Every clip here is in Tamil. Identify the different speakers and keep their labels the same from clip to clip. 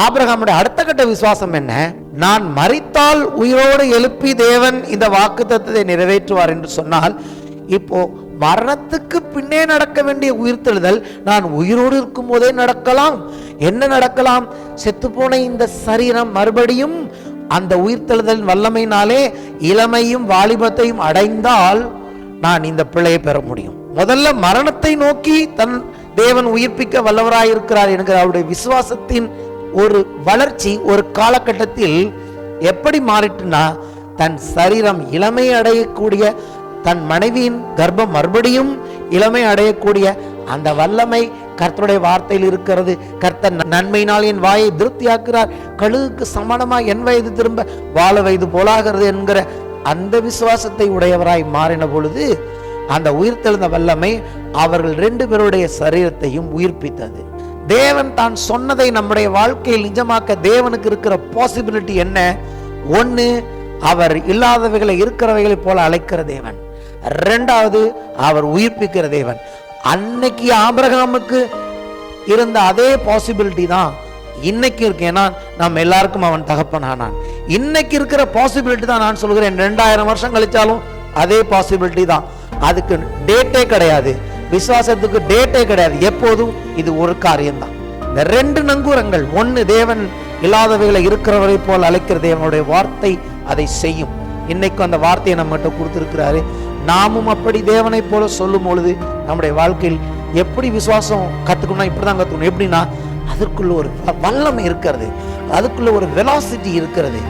Speaker 1: ஆபிரகாமுடைய அடுத்த கட்ட விசுவாசம் என்ன? நான் மரித்தால் உயிரோடு எழுப்பி தேவன் இந்த வாக்குத்தத்தத்தை நிறைவேற்றுவார் என்று சொன்னால், இப்போ மரணத்துக்கு பின்னே நடக்க வேண்டிய உயிர்த்தெழுதல் நான் உயிரோடு இருக்கும் போதே நடக்கலாம். என்ன நடக்கலாம்? செத்துப்போன இந்த சரீரம் மறுபடியும் அந்த உயிர்த்தெழுதல் வல்லமையினாலே இளமையும் வாலிபத்தையும் அடைந்தால் நான் இந்த பிள்ளையை பெற முடியும். முதல்ல மரணத்தை நோக்கி தன் தேவன் உயிர்ப்பிக்க வல்லவராயிருக்கிறார் என்கிற அவருடைய விசுவாசத்தின் ஒரு வளர்ச்சி ஒரு காலகட்டத்தில் எப்படி மாறிட்டுனா, தன் சரீரம் இளமை அடையக்கூடிய, தன் மனைவியின் கர்ப்பம் மறுபடியும் இளமை அடையக்கூடிய அந்த வல்லமை கர்த்தருடைய வார்த்தையில் இருக்கிறது. கர்த்தர் நன்மையினால் என் வாயை திருப்தியாக்குறார், கழுகுக்கு சமானமாக என் வயது திரும்ப வாழ வயது போலாகிறது என்கிற அந்த விசுவாசத்தை உடையவராய் மாறின பொழுது அந்த உயிர்த்தெழுந்த வல்லமை அவர்கள் 2 பேருடைய சரீரத்தையும் உயிர்ப்பித்தது. தேவன் தான் சொன்னதை நம்முடைய வாழ்க்கையில் நிஜமாக்க தேவனுக்கு இருக்கிற பாசிபிலிட்டி என்ன? ஒன்று, அவர் இல்லாதவைகளை இருக்கிறவைகளை போல அழைக்கிற தேவன். 2வது, அவர் உயிர்ப்பிக்கிற தேவன். அன்னைக்கு ஆபிரகாமுக்கு இருந்த அதே பாசிபிலிட்டி தான் இன்னைக்கு இருக்கு. ஏன்னா நம்ம எல்லாருக்கும் அவன் தகப்பனானான். இன்னைக்கு இருக்கிற பாசிபிலிட்டி தான் நான் சொல்கிறேன். 2000 வருஷம் கழிச்சாலும் அதே பாசிபிலிட்டி தான். அதுக்கு டேட்டே கிடையாது, விசுவாசத்துக்கு டேட்டே கிடையாது. எப்போதும் இது ஒரு காரியம்தான். இந்த 2 நங்கூரங்கள், ஒன்று தேவன் இல்லாதவைகளை இருக்கிறவரை போல் அழைக்கிற தேவனுடைய வார்த்தை அதை செய்யும். இன்னைக்கு அந்த வார்த்தையை நம்மகிட்ட கொடுத்துருக்கிறாரு. நாமும் அப்படி தேவனை போல சொல்லும் பொழுது நம்முடைய வாழ்க்கையில் எப்படி விசுவாசம் கத்துக்கணும்? இப்படிதான் கத்துக்கணும். எப்படின்னா, அதுக்குள்ள ஒரு வல்லமை இருக்கிறது, அதுக்குள்ள ஒரு வெலாசிட்டி இருக்கிறது.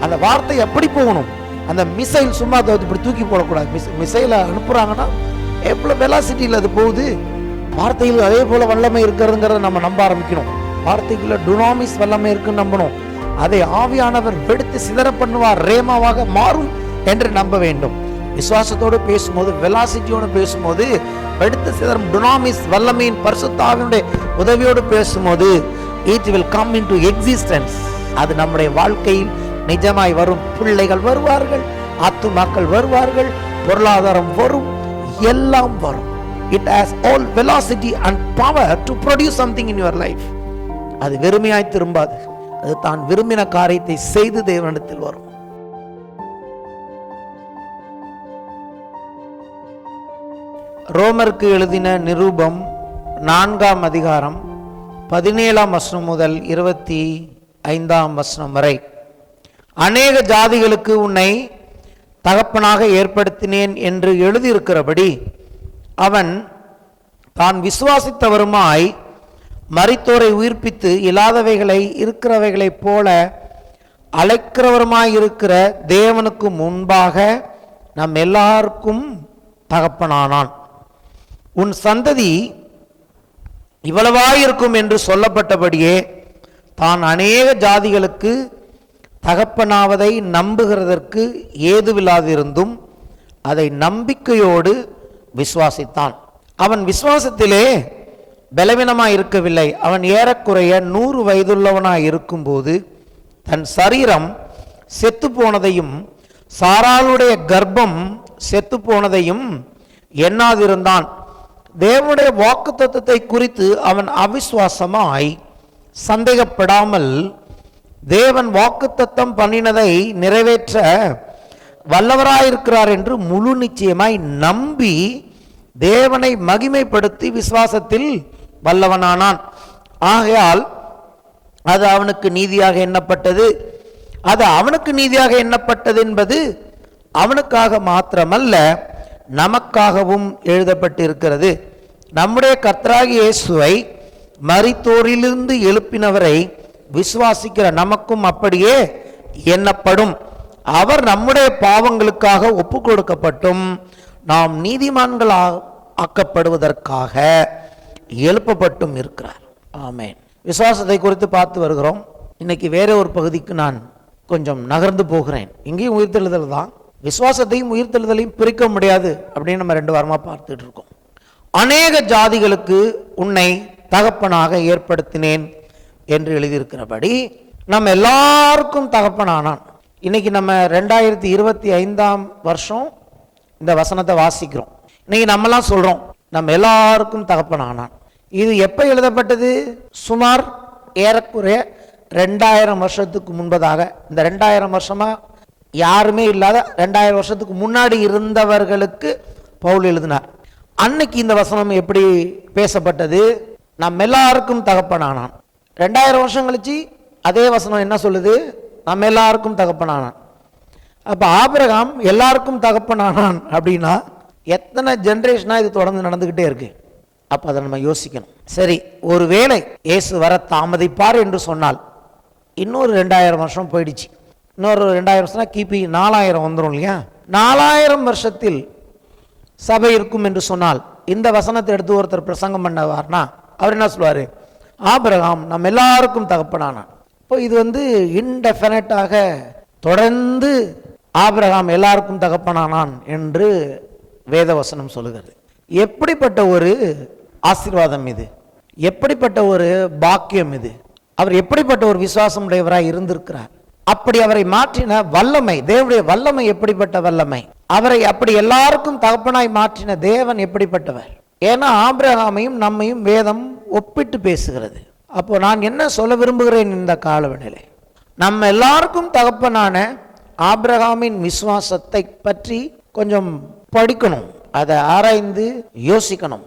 Speaker 1: அந்த வார்த்தை எப்படி போகணும்? அந்த மிசைல் சும்மா இப்படி தூக்கி போடக்கூடாது. மிசைலை அனுப்புறாங்கன்னா எவ்வளோ வெலாசிட்டியில் அது போகுது. வார்த்தையில் அதே போல வல்லமை இருக்கிறதுங்கிறத நம்ம நம்ப ஆரம்பிக்கணும். வார்த்தைக்குள்ள டுனாமிஸ் வல்லமை இருக்குன்னு நம்பணும். அதை ஆவியானவர் வெடித்து சிதற பண்ணுவார், ரேமாவாக மாறும் என்று நம்ப வேண்டும். விசுவாசத்தோடு பேசும்போது, வெலாசிட்டியோடு பேசும்போது, வெடித்து சிதறும் டுனாமிஸ் வல்லமையின் பரிசுத்த ஆவியினுடைய உதவியோடு பேசும்போது it will come into existence. அது நம்முடைய வாழ்க்கையில் நிஜமாய் வரும். பிள்ளைகள் வருவார்கள், ஆத்துமாக்கள் வருவார்கள், பொருளாதாரம் வரும், எல்லாம் வரும். It has all velocity and power to produce something in your life. அது வெறுமையாய் திரும்பாது. அது தான் விரும்பின காரியத்தை செய்து தேவனிடத்தில் வரும். ரோமருக்கு எழுதின நிருபம் 4ஆம் அதிகாரம் 17ஆம் வசனம் முதல் 25ஆம் வசனம் வரை. அநேக ஜாதிகளுக்கு உன்னை தகப்பனாக ஏற்படுத்தினேன் என்று எழுதியிருக்கிறபடி அவன் தான் விசுவாசித்தவருமாய் மரித்தோரை உயிர்ப்பித்து இல்லாதவைகளை இருக்கிறவைகளைப் போல அழைக்கிறவருமாய் இருக்கிற தேவனுக்கு முன்பாக நம் எல்லாருக்கும் தகப்பனானான். உன் சந்ததி இவ்வளவாயிருக்கும் என்று சொல்லப்பட்டபடியே தான் அநேக ஜாதிகளுக்கு தகப்பனாவதை நம்புகிறதற்கு ஏதுவில்லாதிருந்தும் அதை நம்பிக்கையோடு விசுவாசித்தான். அவன் விசுவாசத்திலே பலவீனமாய் இருக்கவில்லை. அவன் ஏறக்குறைய 100 வயதுள்ளவனாய் இருக்கும்போது தன் சரீரம் செத்து போனதையும் சாராளுடைய கர்ப்பம் செத்து போனதையும் எண்ணாதிருந்தான். தேவனுடைய வாக்குத்தத்தத்தை குறித்து அவன் அவிசுவாசமாய் சந்தேகப்படாமல் தேவன் வாக்குத்தத்தம் பண்ணினதை நிறைவேற்ற வல்லவராயிருக்கிறார் என்று முழு நிச்சயமாய் நம்பி தேவனை மகிமைப்படுத்தி விசுவாசத்தில் வல்லவனானான். ஆகையால் அது அவனுக்கு நீதியாக எண்ணப்பட்டது. அது அவனுக்கு நீதியாக எண்ணப்பட்டது என்பது அவனுக்காக மாத்திரமல்ல, நமக்காகவும் எழுதப்பட்டிருக்கிறது. நம்முடைய கர்த்தராகிய இயேசுவை மரித்தோரிலிருந்து எழுப்பினவரை விசுவாசிக்கிற நமக்கும் அப்படியே எண்ணப்படும். அவர் நம்முடைய பாவங்களுக்காக ஒப்பு கொடுக்கப்பட்டும் நாம் நீதிமான்கள் ஆக்கப்படுவதற்காக எழுப்பப்பட்டும் இருக்கிறார். ஆமென். விசுவாசத்தை குறித்து பார்த்து வருகிறோம். இன்னைக்கு வேற ஒரு பகுதிக்கு நான் கொஞ்சம் நகர்ந்து போகிறேன். இங்கேயும் உயிர்த்தெழுதல் தான். விசுவாசத்தையும் உயிர்த்தெழுதலையும் பிரிக்க முடியாது அப்படின்னு நம்ம 2 வாரமா பார்த்துட்டு இருக்கோம். அநேக ஜாதிகளுக்கு உன்னை தகப்பனாக ஏற்படுத்தினேன் என்று எழுதியிருக்கிறபடி நம்ம எல்லாருக்கும் தகப்பனானான். இன்னைக்கு நம்ம 2025ஆம் வருஷம் இந்த வசனத்தை வாசிக்கிறோம். இன்னைக்கு நம்மலாம் சொல்றோம் நம்ம எல்லாருக்கும் தகப்பனானான். இது எப்ப எழுதப்பட்டது? சுமார் ஏறக்குறைய 2000 வருஷத்துக்கு முன்பதாக, இந்த 2000 வருஷமா யாருமே இல்லாத 2000 வருஷத்துக்கு முன்னாடி இருந்தவர்களுக்கு பவுல் எழுதினார். அன்னைக்கு இந்த வசனம் எப்படி பேசப்பட்டது? நம்ம எல்லாருக்கும் தகப்பனானான். 2000 வருஷம் கழிச்சு அதே வசனம் என்ன சொல்லுது? நம்ம எல்லாருக்கும் தகப்பனானான். அப்ப ஆபிரகாம் எல்லாருக்கும் தகப்பனானான் அப்படின்னா எத்தனை ஜெனரேஷனா இது தொடர்ந்து நடந்துகிட்டே இருக்கு. அப்ப அதை நம்ம யோசிக்கணும். சரி, ஒருவேளை இயேசு வர தாமதிப்பார் என்று சொன்னால் இன்னொரு 2000 வருஷம் போயிடுச்சு. இன்னொரு 2000 வருஷம் கிபி 4000 வந்துடும் இல்லையா? 4000 வருஷத்தில் சபை இருக்கும் என்று சொன்னால் இந்த வசனத்தை எடுத்து ஒருத்தர் பிரசங்கம் பண்ணவார்னா அவர் என்ன சொல்லுவாரு? ஆபிரகாம் நம்ம எல்லாருக்கும் தகப்பனானான். இப்போ இது இன்டெஃபினட்டாக தொடர்ந்து ஆபிரகாம் எல்லாருக்கும் தகப்பனானான் என்று வேதவசனம் சொல்லுகிறது. எப்படிப்பட்ட ஒரு ஆசீர்வாதம் இது! எப்படிப்பட்ட ஒரு பாக்கியம் இது! அவர் எப்படிப்பட்ட ஒரு விசுவாசம் உடையவராய் இருந்திருக்கிறார்! அப்படி அவரை மாற்றின வல்லமை, தேவனுடைய வல்லமை எப்படிப்பட்ட வல்லமை! அவரை அப்படி எல்லாருக்கும் தகப்பனாய் மாற்றின தேவன் எப்படிப்பட்டவர்! ஏன்னா ஆபிரகாமையும் நம்மையும் வேதம் ஒப்பிட்டு பேசுகிறது. அப்போ நான் என்ன சொல்ல விரும்புகிறேன், இந்த காலவெளியிலே நம்ம எல்லாருக்கும் தகப்பனான ஆபிரகாமின் விசுவாசத்தை பற்றி கொஞ்சம் படிக்கணும், அதை ஆராய்ந்து யோசிக்கணும்.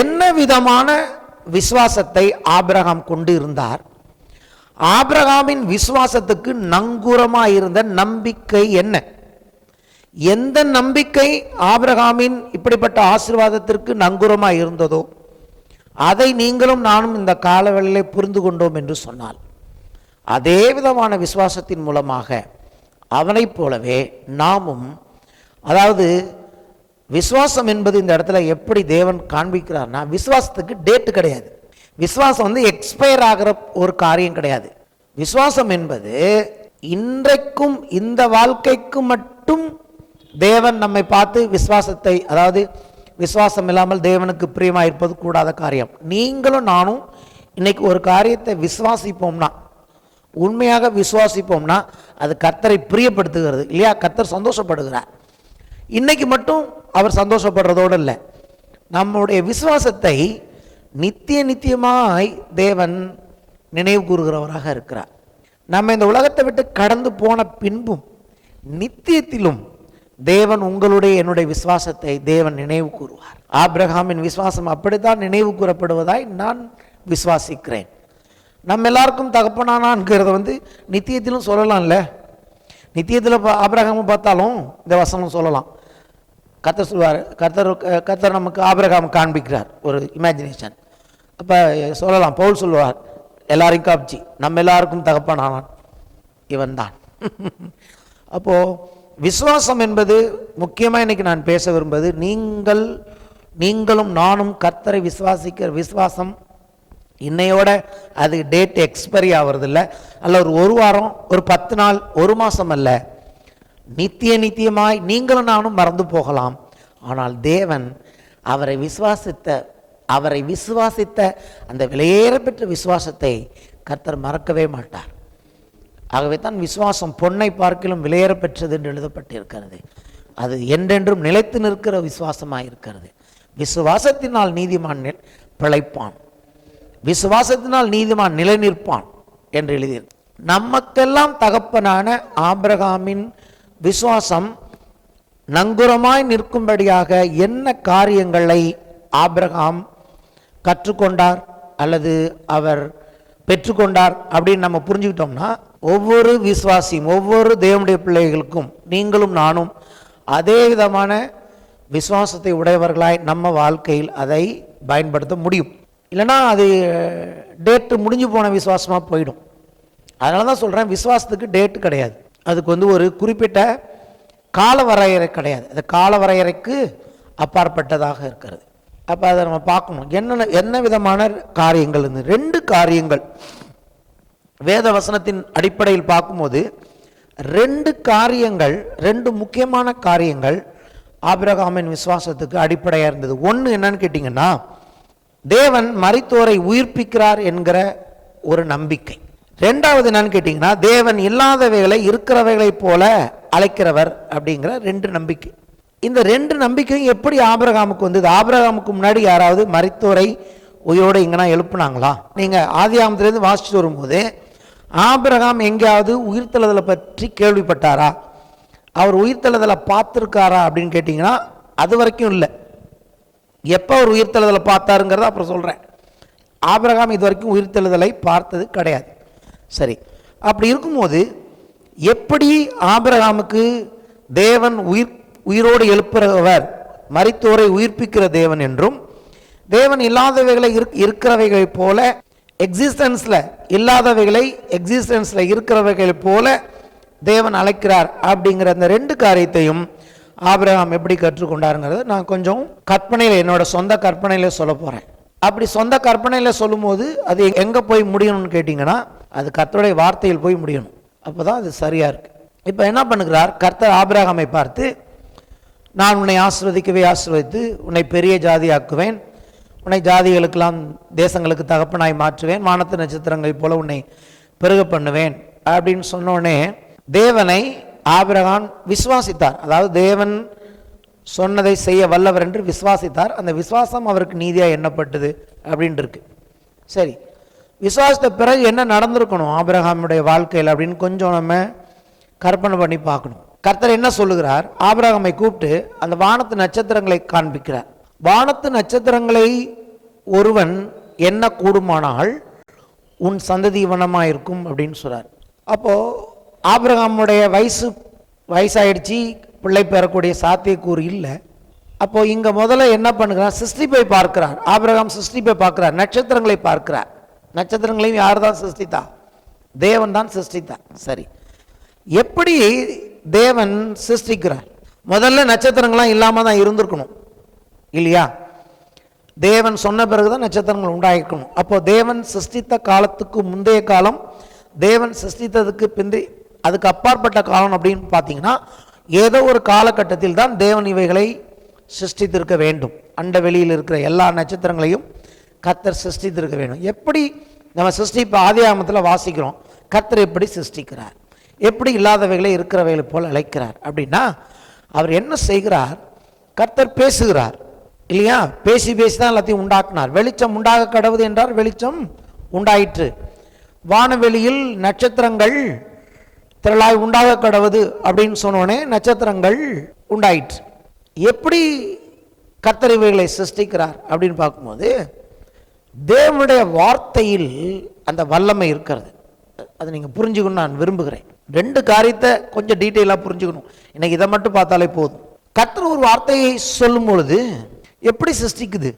Speaker 1: என்ன விதமான விசுவாசத்தை ஆபிரகாம் கொண்டு இருந்தார்? ஆபிரகாமின் விசுவாசத்துக்கு நங்கூரமாக இருந்த நம்பிக்கை என்ன? எந்த நம்பிக்கை ஆபிரகாமின் இப்படிப்பட்ட ஆசீர்வாதத்திற்கு நங்கூரமாக இருந்ததோ அதை நீங்களும் நானும் இந்த காலவெளியிலே புரிந்து கொண்டோம் என்று சொன்னால், அதே விதமான விசுவாசத்தின் மூலமாக அவனைப் போலவே நாமும், அதாவது விசுவாசம் என்பது இந்த இடத்துல எப்படி தேவன் காண்பிக்கிறார்னா, விசுவாசத்துக்கு டேட்டு கிடையாது. விசுவாசம் எக்ஸ்பயர் ஆகிற ஒரு காரியம் கிடையாது. விசுவாசம் என்பது இன்றைக்கும் இந்த வாழ்க்கைக்கு மட்டும் தேவன் நம்மை பார்த்து விசுவாசத்தை, அதாவது விசுவாசம் இல்லாமல் தேவனுக்கு பிரியமாக இருப்பது கூடாத காரியம். நீங்களும் நானும் இன்னைக்கு ஒரு காரியத்தை விசுவாசிப்போம்னா, உண்மையாக விசுவாசிப்போம்னா அது கர்த்தரை பிரியப்படுத்துகிறது இல்லையா? கர்த்தர் சந்தோஷப்படுகிறார். இன்னைக்கு மட்டும் அவர் சந்தோஷப்படுறதோடு இல்லை, நம்முடைய விசுவாசத்தை நித்தியமாய் தேவன் நினைவு கூறுகிறவராக இருக்கிறார். நம்ம இந்த உலகத்தை விட்டு கடந்து போன பின்பும் நித்தியத்திலும் தேவன் உங்களுடைய என்னுடைய விசுவாசத்தை தேவன் நினைவு கூறுவார். ஆபிரகாமின் விசுவாசம் அப்படித்தான் நினைவு கூறப்படுவதாய் நான் விசுவாசிக்கிறேன். நம்ம எல்லாருக்கும் தகப்பனானான்ங்கிறத நித்தியத்திலும் சொல்லலாம்ல. நித்தியத்தில் ஆபிரகாமும் பார்த்தாலும் இந்த வசனம் சொல்லலாம். கர்த்தர் சொல்வார், கர்த்தர் நமக்கு ஆபிரகாம் காண்பிக்கிறார் ஒரு இமேஜினேஷன். அப்போ சொல்லலாம், பவுல் சொல்லுவார், எல்லாரையும் காமிச்சு நம்ம எல்லாருக்கும் தகப்பனானான் இவன் தான். அப்போது விசுவாசம் என்பது முக்கியமாக இன்னைக்கு நான் பேச விரும்புவது, நீங்களும் நானும் கர்த்தரை விசுவாசிக்கிற விசுவாசம் இன்னையோட அது டேட் எக்ஸ்பைரி ஆகிறது இல்லை, அல்ல ஒரு வாரம், ஒரு 10 நாள், ஒரு மாதம் அல்ல, நித்தியமாய் நீங்களும் நானும் மறந்து போகலாம். ஆனால் தேவன் அவரை விசுவாசித்த அந்த விலையேற பெற்ற விசுவாசத்தை கர்த்தர் மறக்கவே மாட்டார். ஆகவே தான் விசுவாசம் பொன்னை பார்க்கிலும் விலையேற பெற்றது என்று எழுதப்பட்டிருக்கிறது. அது என்றென்றும் நிலைத்து நிற்கிற விசுவாசமாக இருக்கிறது. விசுவாசத்தினால் நீதிமான் பிழைப்பான், விசுவாசத்தினால் நீதிமான் நிலை நிற்பான் என்று எழுதியிருக்கு. நமக்கெல்லாம் தகப்பனான ஆபிரகாமின் விசுவாசம் நங்குரமாய் நிற்கும்படியாக என்ன காரியங்களை ஆபிரகாம் கற்றுக்கொண்டார் அல்லது அவர் பெற்றுக்கொண்டார் அப்படின்னு நம்ம புரிஞ்சுக்கிட்டோம்னா, ஒவ்வொரு விசுவாசியும், ஒவ்வொரு தேவனுடைய பிள்ளைகளுக்கும் நீங்களும் நானும் அதே விதமான விசுவாசத்தை உடையவர்களாய் நம்ம வாழ்க்கையில் அதை பயன்படுத்த முடியும். இல்லைனா அது டேட்டு முடிஞ்சு போன விசுவாசமாக போயிடும். அதனால தான் சொல்கிறேன், விசுவாசத்துக்கு டேட்டு கிடையாது, அதுக்கு ஒரு குறிப்பிட்ட கால வரையறை கிடையாது, அது கால வரையறைக்கு அப்பாற்பட்டதாக இருக்கிறது. அப்போ அதை நம்ம பார்க்கணும், என்ன விதமான காரியங்கள். 2 காரியங்கள் வேத வசனத்தின் அடிப்படையில் பார்க்கும்போது 2 காரியங்கள், 2 முக்கியமான காரியங்கள் ஆபிரகாமின் விசுவாசத்துக்கு அடிப்படையாக இருந்தது. ஒன்று என்னன்னு கேட்டிங்கன்னா, தேவன் மரித்தோரை உயிர்ப்பிக்கிறார் என்கிற ஒரு நம்பிக்கை. 2வது என்னன்னு கேட்டிங்கன்னா, தேவன் இல்லாதவைகளை இருக்கிறவைகளைப் போல அழைக்கிறவர் அப்படிங்கிற 2 நம்பிக்கை. இந்த 2 நம்பிக்கையும் எப்படி ஆபிரகாமுக்கு வந்தது? ஆபிரகாமுக்கு முன்னாடி யாராவது மரித்தோரை உயிரோடு எங்கன்னா எழுப்புனாங்களா? நீங்கள் ஆதியாகமத்திலேருந்து வாசிச்சுட்டு வரும்போது ஆபிரகாம் எங்கேயாவது உயிர்த்தெழுதலை பற்றி கேள்விப்பட்டாரா? அவர் உயிர்த்தெழுதலை பார்த்துருக்காரா அப்படின்னு கேட்டிங்கன்னா அது வரைக்கும் இல்லை. எப்போ அவர் உயிர்த்தெழுதலை பார்த்தாருங்கிறத அப்புறம் சொல்கிறேன். ஆபிரகாம் இது வரைக்கும் உயிர்த்தெழுதலை பார்த்தது கிடையாது. சரி, அப்படி இருக்கும்போது எப்படி ஆபிரகாமுக்கு தேவன் உயிரோடு எழுப்புகிறவர், மரித்தோரை உயிர்ப்பிக்கிற தேவன் என்றும், தேவன் இல்லாதவைகளை இருக்கிறவைகளை போல எக்ஸிஸ்டன்ஸில் இல்லாதவைகளை எக்ஸிஸ்டன்ஸில் இருக்கிறவைகளை போல தேவன் அழைக்கிறார் அப்படிங்கிற அந்த ரெண்டு காரியத்தையும் ஆபிரகாம் எப்படி கற்றுக்கொண்டாருங்கிறத நான் கொஞ்சம் கற்பனையில், என்னோட சொந்த கற்பனையில் சொல்ல போகிறேன். அப்படி சொந்த கற்பனையில் சொல்லும்போது அது எங்கே போய் முடியணும்னு கேட்டிங்கன்னா அது கர்த்தருடைய வார்த்தையில் போய் முடியணும். அப்போ தான் அது சரியாக இருக்குது. இப்போ என்ன பண்ணுகிறார் கர்த்தர் ஆபிரகாமை பார்த்து, நான் உன்னை ஆசீர்வதிக்கவே ஆசீர்வதித்து உன்னை பெரிய ஜாதி ஆக்குவேன், உன்னை ஜாதிகளுக்கெல்லாம் தேசங்களுக்கு தகப்பனாய் மாற்றுவேன், வானத்து நட்சத்திரங்களைப் போல உன்னை பெருக பண்ணுவேன் அப்படின்னு சொன்னோடனே தேவனை ஆபிரகாம் விசுவாசித்தார். அதாவது தேவன் சொன்னதை செய்ய வல்லவர் என்று விசுவாசித்தார். அந்த விசுவாசம் அவருக்கு நீதியாக எண்ணப்பட்டது அப்படின்ட்டு இருக்கு. சரி, விசுவாசத்த பிறகு என்ன நடந்திருக்கணும் ஆபிரகாமுடைய வாழ்க்கையில் அப்படின்னு கொஞ்சம் நம்ம கற்பனை பண்ணி பார்க்கணும். கர்த்தர் என்ன சொல்லுகிறார்? ஆபிரகாமை கூப்பிட்டு அந்த வானத்து நட்சத்திரங்களை காண்பிக்கிறார். வானத்து நட்சத்திரங்களை ஒருவன் என்ன கூடுமானால் உன் சந்ததி இவனமாக இருக்கும் அப்படின்னு சொல்கிறார். அப்போது ஆபிரகாமுடைய வயசாயிடுச்சு, பிள்ளை பெறக்கூடிய சாத்தியக்கூறு இல்லை. அப்போது இங்கே முதல்ல என்ன பண்ணுகிறார்? சிருஷ்டிப்பை பார்க்கிறார். ஆபிரகாம் சிருஷ்டிப்பை பார்க்கிறார், நட்சத்திரங்களை பார்க்கிறார். நட்சத்திரங்களையும் யார் தான் சிருஷ்டித்தா? தேவன் தான் சிருஷ்டித்தார். சரி, எப்படி தேவன் சிருஷ்டிக்கிறார்? முதல்ல நட்சத்திரங்கள்லாம் இல்லாமல் தான் இருந்திருக்கணும் இல்லையா? தேவன் சொன்ன பிறகுதான் நட்சத்திரங்கள் உண்டாயிருக்கணும். அப்போ தேவன் சிருஷ்டித்த காலத்துக்கு முந்தைய காலம், தேவன் சிருஷ்டித்ததுக்கு பிந்தைய, அதுக்கு அப்பாற்பட்ட காலம் அப்படின்னு பார்த்தீங்கன்னா ஏதோ ஒரு காலகட்டத்தில் தான் தேவன் இவைகளை சிருஷ்டித்திருக்க வேண்டும். அண்ட வெளியில் இருக்கிற எல்லா நட்சத்திரங்களையும் கர்த்தர் சிருஷ்டித்திருக்க வேண்டும். எப்படி நம்ம சிருஷ்டிப்பு ஆதியாகமத்தில் வாசிக்கிறோம், கர்த்தர் எப்படி சிருஷ்டிக்கிறார், எப்படி இல்லாதவைகளை இருக்கிறவைகளை போல் அழைக்கிறார் அப்படின்னா அவர் என்ன செய்கிறார்? கர்த்தர் பேசுகிறார் இல்லையா? பேசி பேசி தான் எல்லாத்தையும் உண்டாக்குனார். வெளிச்சம் உண்டாக கடவுது என்றார், வெளிச்சம் உண்டாயிற்று. வானவெளியில் நட்சத்திரங்கள் திரளாய் உண்டாக கடவுது அப்படின்னு சொன்னோடனே நட்சத்திரங்கள் உண்டாயிற்று. எப்படி கர்த்தர் இவைகளை சிருஷ்டிக்கிறார் அப்படின்னு பார்க்கும்போது தேவனுடைய வார்த்தையில் அந்த வல்லமை இருக்கிறது. அதை நீங்கள் புரிஞ்சுக்கணும் நான் விரும்புகிறேன். ரெண்டு காரியத்தை கொஞ்சம் டீட்டெயிலாக புரிஞ்சுக்கணும். இன்னைக்கு இதை மட்டும் பார்த்தாலே போதும். கர்த்தர் ஒரு வார்த்தையை சொல்லும் பொழுது எப்படி சிருஷ்டிக்குது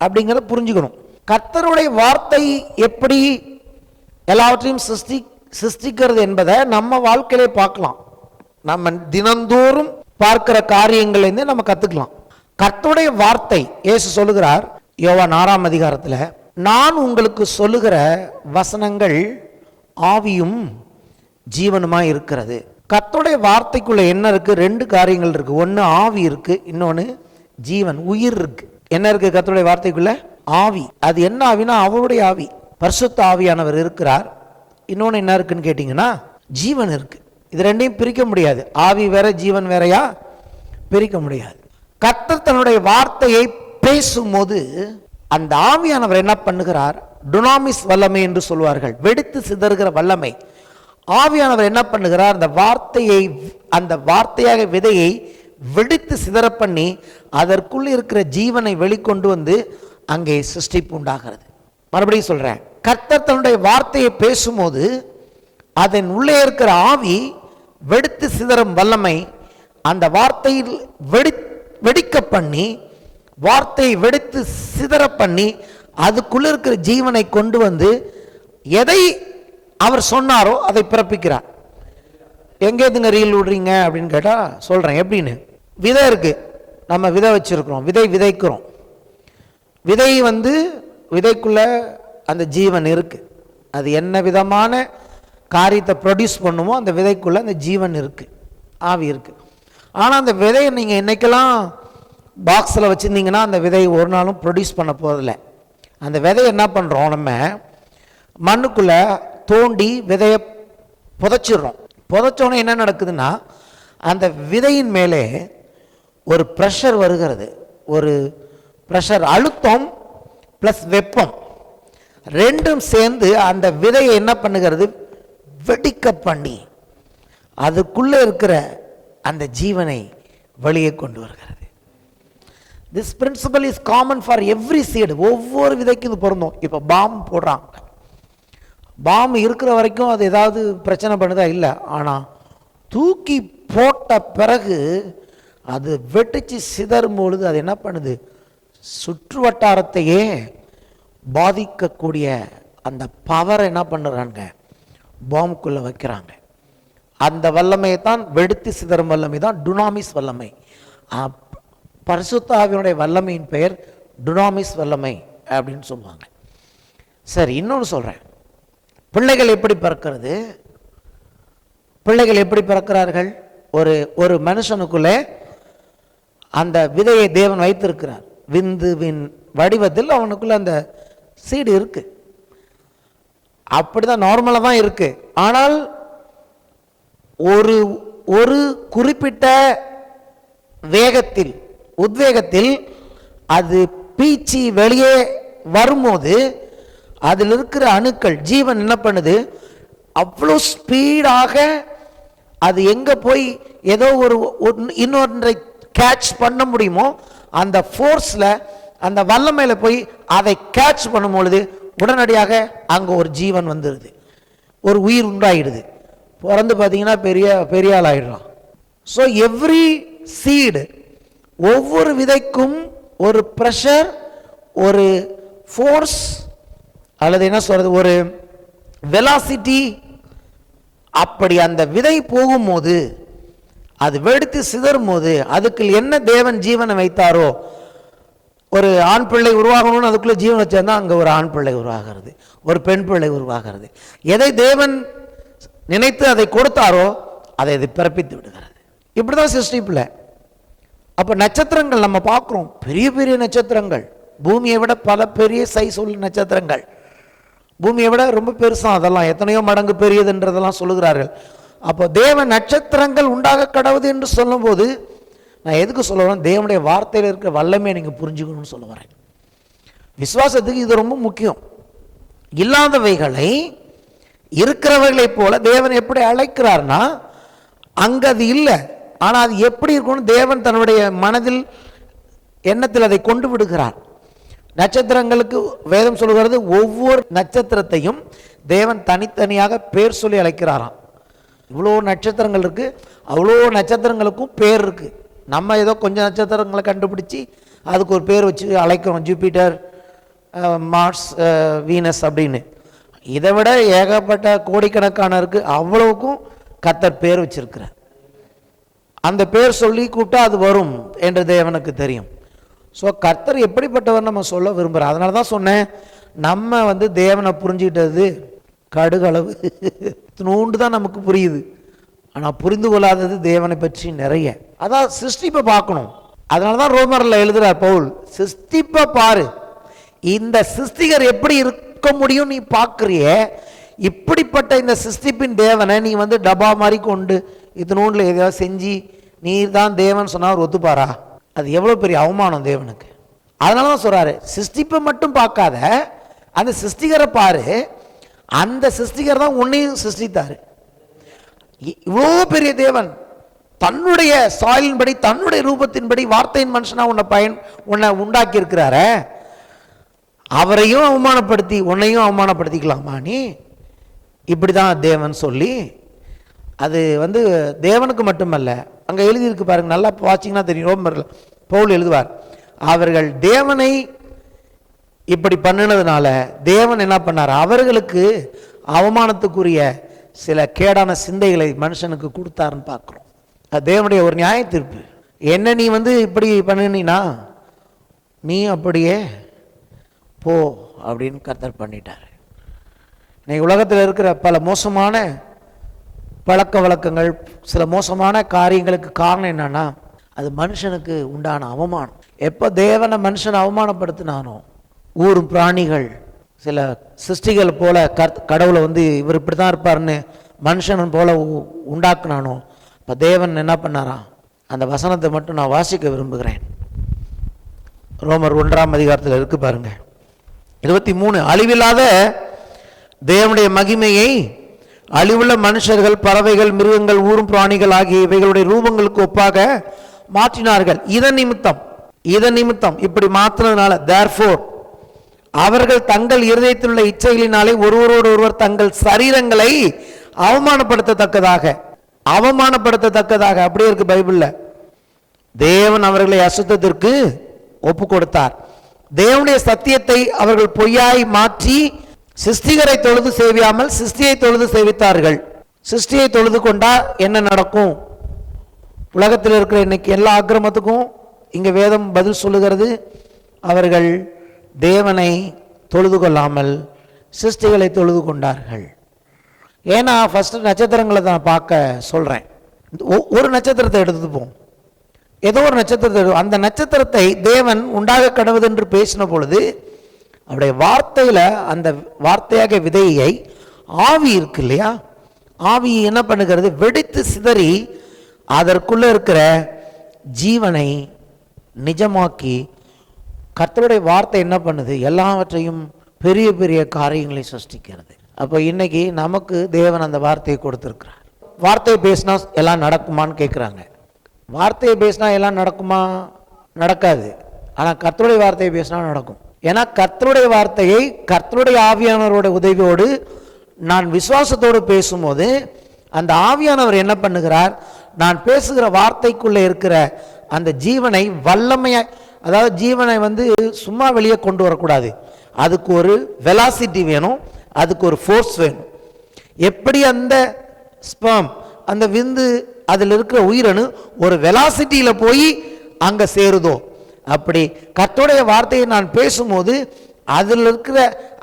Speaker 1: அப்படிங்கிறத புரிஞ்சுக்கணும். கர்த்தருடைய வார்த்தை எப்படி எல்லாவற்றையும் சிருஷ்டிக்கிறது என்பதை நம்ம வாழ்க்கையிலே பார்க்கலாம். நம்ம தினந்தோறும் பார்க்கிற காரியங்கள்லேருந்து நம்ம கற்றுக்கலாம். கர்த்தருடைய வார்த்தை, இயேசு சொல்லுகிறார் யோவான் 6ஆம் அதிகாரத்தில், நான் உங்களுக்கு சொல்லுகிற வசனங்கள் ஆவியும் ஜீவனுமாய் இருக்கிறது. கர்த்தருடைய வார்த்தைக்குள்ள என்ன இருக்கு? ரெண்டு காரியங்கள் இருக்கு. ஒன்று ஆவி இருக்கு, இன்னொன்று ஜீவன், உயிர் இருக்கு. என்ன இருக்கு கர்த்தருடைய வார்த்தைக்குள்ள? ஆவி. அது என்ன ஆவினா அவருடைய ஆவி, பரிசுத்த ஆவியானவர் இருக்கிறார். இன்னொன்று என்ன இருக்குன்னு கேட்டிங்கன்னா ஜீவன் இருக்கு. இது ரெண்டையும் பிரிக்க முடியாது. ஆவி வேற ஜீவன் வேறையா? பிரிக்க முடியாது. கர்த்தர் தன்னுடைய வார்த்தையை பேசும்போது அந்த ஆவியானவர் என்ன பண்ணுகிறார்? டுனாமிஸ் வல்லமை என்று சொல்வார்கள், வெடித்து சிதறுகிற வல்லமை. ஆவியானவர் என்ன பண்ணுகிறார்? அந்த வார்த்தையை, அந்த வார்த்தையாக விதையை வெடித்து சிதற பண்ணி அதற்குள் இருக்கிற ஜீவனை வெளிக்கொண்டு வந்து அங்கே சிருஷ்டிப்பு உண்டாகிறது. மறுபடியும் சொல்றேன், கர்த்தர் தன்னுடைய வார்த்தையை பேசும்போது அதன் உள்ளே இருக்கிற ஆவி வெடித்து சிதறும் வல்லமை அந்த வார்த்தையில் வெடிக்க பண்ணி, வார்த்தையை வெடித்து சிதற பண்ணி அதுக்குள்ள இருக்கிற ஜீவனை கொண்டு வந்து எதை அவர் சொன்னாரோ அதை பிறப்பிக்கிறார். எங்கேதுங்க ரீல் விடுறீங்க அப்படின்னு கேட்டால் சொல்கிறேன். எப்படின்னு, விதை இருக்கு, நம்ம விதை வச்சிருக்கிறோம், விதைக்கிறோம். விதை விதைக்குள்ள அந்த ஜீவன் இருக்கு. அது என்ன விதமான காரியத்தை ப்ரொடியூஸ் பண்ணுமோ அந்த விதைக்குள்ள அந்த ஜீவன் இருக்கு, ஆவி இருக்கு. ஆனால் அந்த விதையை நீங்கள் என்னைக்கெல்லாம் பாக்ஸில் வச்சுருந்தீங்கன்னா அந்த விதையை ஒரு நாளும் ப்ரொடியூஸ் பண்ண போதில்லை. அந்த விதையை என்ன பண்ணுறோம், நம்ம மண்ணுக்குள்ளே தோண்டி விதையை புதைச்சிடுறோம். புதைச்சோன்னே என்ன நடக்குதுன்னா அந்த விதையின் மேலே ஒரு ப்ரெஷர் வருகிறது, ஒரு ப்ரெஷர், அழுத்தம் ப்ளஸ் வெப்பம் ரெண்டும் சேர்ந்து அந்த விதையை என்ன பண்ணுகிறது, வெடிக்க பண்ணி அதுக்குள்ளே இருக்கிற அந்த ஜீவனை வெளியே கொண்டு வருகிறது. This principal is common for every seed. ஒவ்வொரு விதைக்கும் இது பொருந்தும். இப்போ பாம் போடுறாங்க, பாம் இருக்கிற வரைக்கும் அது ஏதாவது பிரச்சனை பண்ணுதா? இல்லை. ஆனால் தூக்கி போட்ட பிறகு அது வெட்டிச்சு சிதறும் பொழுது அது என்ன பண்ணுது, சுற்று வட்டாரத்தையே பாதிக்கக்கூடிய அந்த பவரை என்ன பண்ணுறாங்க, பாம்புக்குள்ளே வைக்கிறாங்க. அந்த வல்லமையை தான், வெடித்து சிதறும் வல்லமை தான் டுனாமிஸ் வல்லமை. பரிசுத்த ஆவியினுடைய வல்லமையின் பெயர் டுனாமிஸ் வல்லமை அப்படின்னு சொல்லுவாங்க. சரி, இன்னொன்று சொல்கிறேன். பிள்ளைகள் எப்படி பிறக்கிறது? பிள்ளைகள் எப்படி பிறக்கிறார்கள்? ஒரு மனுஷனுக்குள்ளே அந்த விதையை தேவன் வைத்திருக்கிறார். விந்துவின் வடிவத்தில் அவனுக்குள்ள அந்த சீடு இருக்கு. அப்படிதான் நார்மலாக தான் இருக்கு. ஆனால் ஒரு குறிப்பிட்ட வேகத்தில், உத்வேகத்தில் அது பீச்சி வெளியே வரும்போது அதில் இருக்கிற அணுக்கள், ஜீவன் என்ன பண்ணுது, அவ்வளோ ஸ்பீடாக அது எங்கே போய் ஏதோ இன்னொன்றை கேட்ச் பண்ண முடியுமோ அந்த ஃபோர்ஸில், அந்த வல்லமையில் போய் அதை கேட்ச் பண்ணும் பொழுது உடனடியாக அங்கே ஒரு ஜீவன் வந்துடுது, ஒரு உயிர் உண்டாயிடுது. பிறந்து பார்த்தீங்கன்னா பெரிய ஆள் ஆயிடுறான். ஸோ எவ்ரி சீடு, ஒவ்வொரு விதைக்கும் ஒரு ப்ரெஷர், ஒரு ஃபோர்ஸ், அல்லது என்ன சொல்றது, ஒரு வெலாசிட்டி. அப்படி அந்த விதை போகும்போது, அது வெடித்து சிதறும் போது அதுக்கு என்ன தேவன் ஜீவனை வைத்தாரோ, ஒரு ஆண் பிள்ளை உருவாகணும்னு அதுக்குள்ளே ஜீவன் வச்சிருந்தா அங்கே ஒரு ஆண் பிள்ளை உருவாகிறது, ஒரு பெண் பிள்ளை உருவாகிறது. எதை தேவன் நினைத்து அதை கொடுத்தாரோ அதை பிறப்பித்து விடுகிறது. இப்படிதான் சிருஷ்டிப்புல. அப்போ நட்சத்திரங்கள் நம்ம பார்க்குறோம், பெரிய பெரிய நட்சத்திரங்கள், பூமியை விட பல பெரிய சைஸ் உள்ள நட்சத்திரங்கள், பூமியை விட ரொம்ப பெருசாக, அதெல்லாம் எத்தனையோ மடங்கு பெரியதுன்றதெல்லாம் சொல்லுகிறார்கள். அப்போ தேவன் நட்சத்திரங்கள் உண்டாக கடவுது என்று சொல்லும்போது நான் எதுக்கு சொல்லுவேன், தேவனுடைய வார்த்தையில் இருக்கிற வல்லமையை நீங்கள் புரிஞ்சுக்கணும்னு சொல்ல வரேன். விசுவாசத்துக்கு இது ரொம்ப முக்கியம். இல்லாதவைகளை இருக்கிறவர்களை போல தேவன் எப்படி அழைக்கிறார்னா, அங்கே அது இல்லை, ஆனால் அது எப்படி இருக்கும்னு தேவன் தன்னுடைய மனதில், எண்ணத்தில் அதை கொண்டு விடுகிறார். நட்சத்திரங்களுக்கு வேதம் சொல்கிறது, ஒவ்வொரு நட்சத்திரத்தையும் தேவன் தனித்தனியாக பேர் சொல்லி அழைக்கிறாராம். இவ்வளோ நட்சத்திரங்கள் இருக்குது, அவ்வளோ நட்சத்திரங்களுக்கும் பேர் இருக்குது. நம்ம ஏதோ கொஞ்சம் நட்சத்திரங்களை கண்டுபிடிச்சி அதுக்கு ஒரு பேர் வச்சு அழைக்கிறோம், ஜூபிட்டர், மார்ஸ், வீனஸ் அப்படின்னு. இதை விட ஏகப்பட்ட கோடிக்கணக்கான இருக்குது. அவ்வளவுக்கும் கர்த்தர் பேர் வச்சிருக்கிறார். அந்த பேர் சொல்லி கூப்பிட்டா அது வரும் என்று தேவனுக்கு தெரியும். ஸோ கர்த்தர் எப்படிப்பட்டவர் நம்ம சொல்ல விரும்புகிறார். அதனால தான் சொன்னேன், நம்ம தேவனை புரிஞ்சுக்கிட்டது கடுகளவு நூண்டு தான் நமக்கு புரியுது. ஆனால் புரிந்து கொள்ளாதது தேவனை பற்றி நிறைய. அதான் சிருஷ்டிப்பை பார்க்கணும். அதனால தான் ரோமரில் எழுதுகிறார் பவுல், சிருஷ்டிப்பை பாரு, இந்த சிருஷ்டிகர் எப்படி இருக்க முடியும் நீ பார்க்குறிய, இப்படிப்பட்ட இந்த சிருஷ்டிப்பின் தேவனை நீ டப்பா மாதிரி கொண்டு இதனோண்டில் எதையாவது செஞ்சு நீர் தான் தேவன் சொன்னார் ஒத்துப்பாரா? அது எவ்வளோ பெரிய அவமானம் தேவனுக்கு. அதனால தான் சொல்கிறாரு, சிருஷ்டிப்பை மட்டும் பார்க்காத, அந்த சிருஷ்டிகரை பாரு, அந்த சிருஷ்டிகர் தான் உன்னையும் சிருஷ்டித்தார். இவ்வளோ பெரிய தேவன் தன்னுடைய சாயலின்படி, தன்னுடைய ரூபத்தின்படி, வார்த்தையின் மனுஷனா உன்னை உண்டாக்கி இருக்கிறார, அவரையும் அவமானப்படுத்தி உன்னையும் அவமானப்படுத்திக்கலாமா நீ? இப்படிதான் தேவன் சொல்லி, அது தேவனுக்கு மட்டுமல்ல, அங்கே எழுதியிருக்கு பாருங்க, நல்லா வாட்சிங்கன்னா தெரியும். ரோமரில் பவுல் எழுதுவார், அவர்கள் தேவனை இப்படி பண்ணினதுனால தேவன் என்ன பண்ணார், அவர்களுக்கு அவமானத்துக்குரிய சில கேடான சிந்தைகளை மனுஷனுக்கு கொடுத்தாருன்னு பார்க்குறோம். அது தேவனுடைய ஒரு நியாய தீர்ப்பு. என்ன நீ இப்படி பண்ணினா நீ அப்படியே போ அப்படின்னு கர்த்தர் பண்ணிட்டார். இன்னைக்கு உலகத்தில் இருக்கிற பல மோசமான பழக்க வழக்கங்கள், சில மோசமான காரியங்களுக்கு காரணம் என்னன்னா, அது மனுஷனுக்கு உண்டான அவமானம். எப்போ தேவனை மனுஷனை அவமானப்படுத்தினானோ, ஊர் பிராணிகள், சில சிருஷ்டிகள் போல கடவுளை இவர் இப்படி தான் இருப்பார்னு மனுஷன் போல உண்டாக்குனானோ, இப்போ தேவன் என்ன பண்ணாராம், அந்த வசனத்தை மட்டும் நான் வாசிக்க விரும்புகிறேன். ரோமர் 1 அதிகாரத்தில் இருக்கு பாருங்க. 23 அழிவில்லாத தேவனுடைய மகிமையை அழிவுள்ள மனுஷர்கள், பறவைகள், மிருகங்கள், ஊரும் பிராணிகள் ஆகிய இவைகளுடைய ரூபங்களுக்கு ஒப்பாக மாற்றினார்கள். இதன் நிமித்தம் இப்படி மாற்றினதுனால therefore அவர்கள் தங்கள் இருதயத்தில் உள்ள இச்சைகளினாலே ஒருவரோடு ஒருவர் தங்கள் சரீரங்களை அவமானப்படுத்தத்தக்கதாக அப்படியே இருக்கு பைபிள்ல. தேவன் அவர்களை அசுத்தத்திற்கு ஒப்பு கொடுத்தார். தேவனுடைய சத்தியத்தை அவர்கள் பொய்யாய் மாற்றி சிருஷ்டிகரை தொழுது சேவியாமல் சிருஷ்டியை தொழுது சேவித்தார்கள். சிருஷ்டியை தொழுது கொண்டா என்ன நடக்கும்? உலகத்தில் இருக்கிற இன்னைக்கு எல்லா அக்கிரமத்துக்கும் இங்க வேதம் பதில் சொல்லுகிறது. அவர்கள் தேவனை தொழுது கொள்ளாமல் சிருஷ்டிகளை தொழுது கொண்டார்கள். ஏன்னா ஃபர்ஸ்ட் நட்சத்திரங்களை தான் பார்க்க சொல்றேன். ஒரு நட்சத்திரத்தை எடுத்துப்போம், ஏதோ ஒரு நட்சத்திரத்தை, அந்த நட்சத்திரத்தை தேவன் உண்டாக கடவுது என்று பேசின பொழுது அவருடைய வார்த்தையில அந்த வார்த்தையாக விதையை ஆவி இருக்கு இல்லையா, ஆவி என்ன பண்ணுகிறது? வெடித்து சிதறி அதற்குள்ள இருக்கிற ஜீவனை நிஜமாக்கி கர்த்தருடைய வார்த்தை என்ன பண்ணுது? எல்லாவற்றையும் பெரிய பெரிய காரியங்களை சிருஷ்டிக்கிறது. அப்போ இன்னைக்கு நமக்கு தேவன் அந்த வார்த்தையை கொடுத்திருக்கிறார். வார்த்தையை பேசினா எல்லாம் நடக்குமான்னு கேட்குறாங்க. வார்த்தையை பேசினா எல்லாம் நடக்குமா? நடக்காது. ஆனால் கர்த்தருடைய வார்த்தையை பேசினா நடக்கும். ஏன்னா கர்த்தருடைய வார்த்தையை கர்த்தருடைய ஆவியானவரோட உதவியோடு நான் விசுவாசத்தோடு பேசும்போது அந்த ஆவியானவர் என்ன பண்ணுகிறார்? நான் பேசுகிற வார்த்தைக்குள்ளே இருக்கிற அந்த ஜீவனை வல்லமையாக, அதாவது ஜீவனை சும்மா வெளியே கொண்டு வரக்கூடாது. அதுக்கு ஒரு வெலாசிட்டி வேணும், அதுக்கு ஒரு ஃபோர்ஸ் வேணும். எப்படி அந்த ஸ்பெர்ம், அந்த விந்து, அதில் இருக்கிற உயிரணு ஒரு வெலாசிட்டியில் போய் அங்கே சேருதோ, அப்படி கர்த்தருடைய வார்த்தையை நான் பேசும்போது அதில் இருக்கிற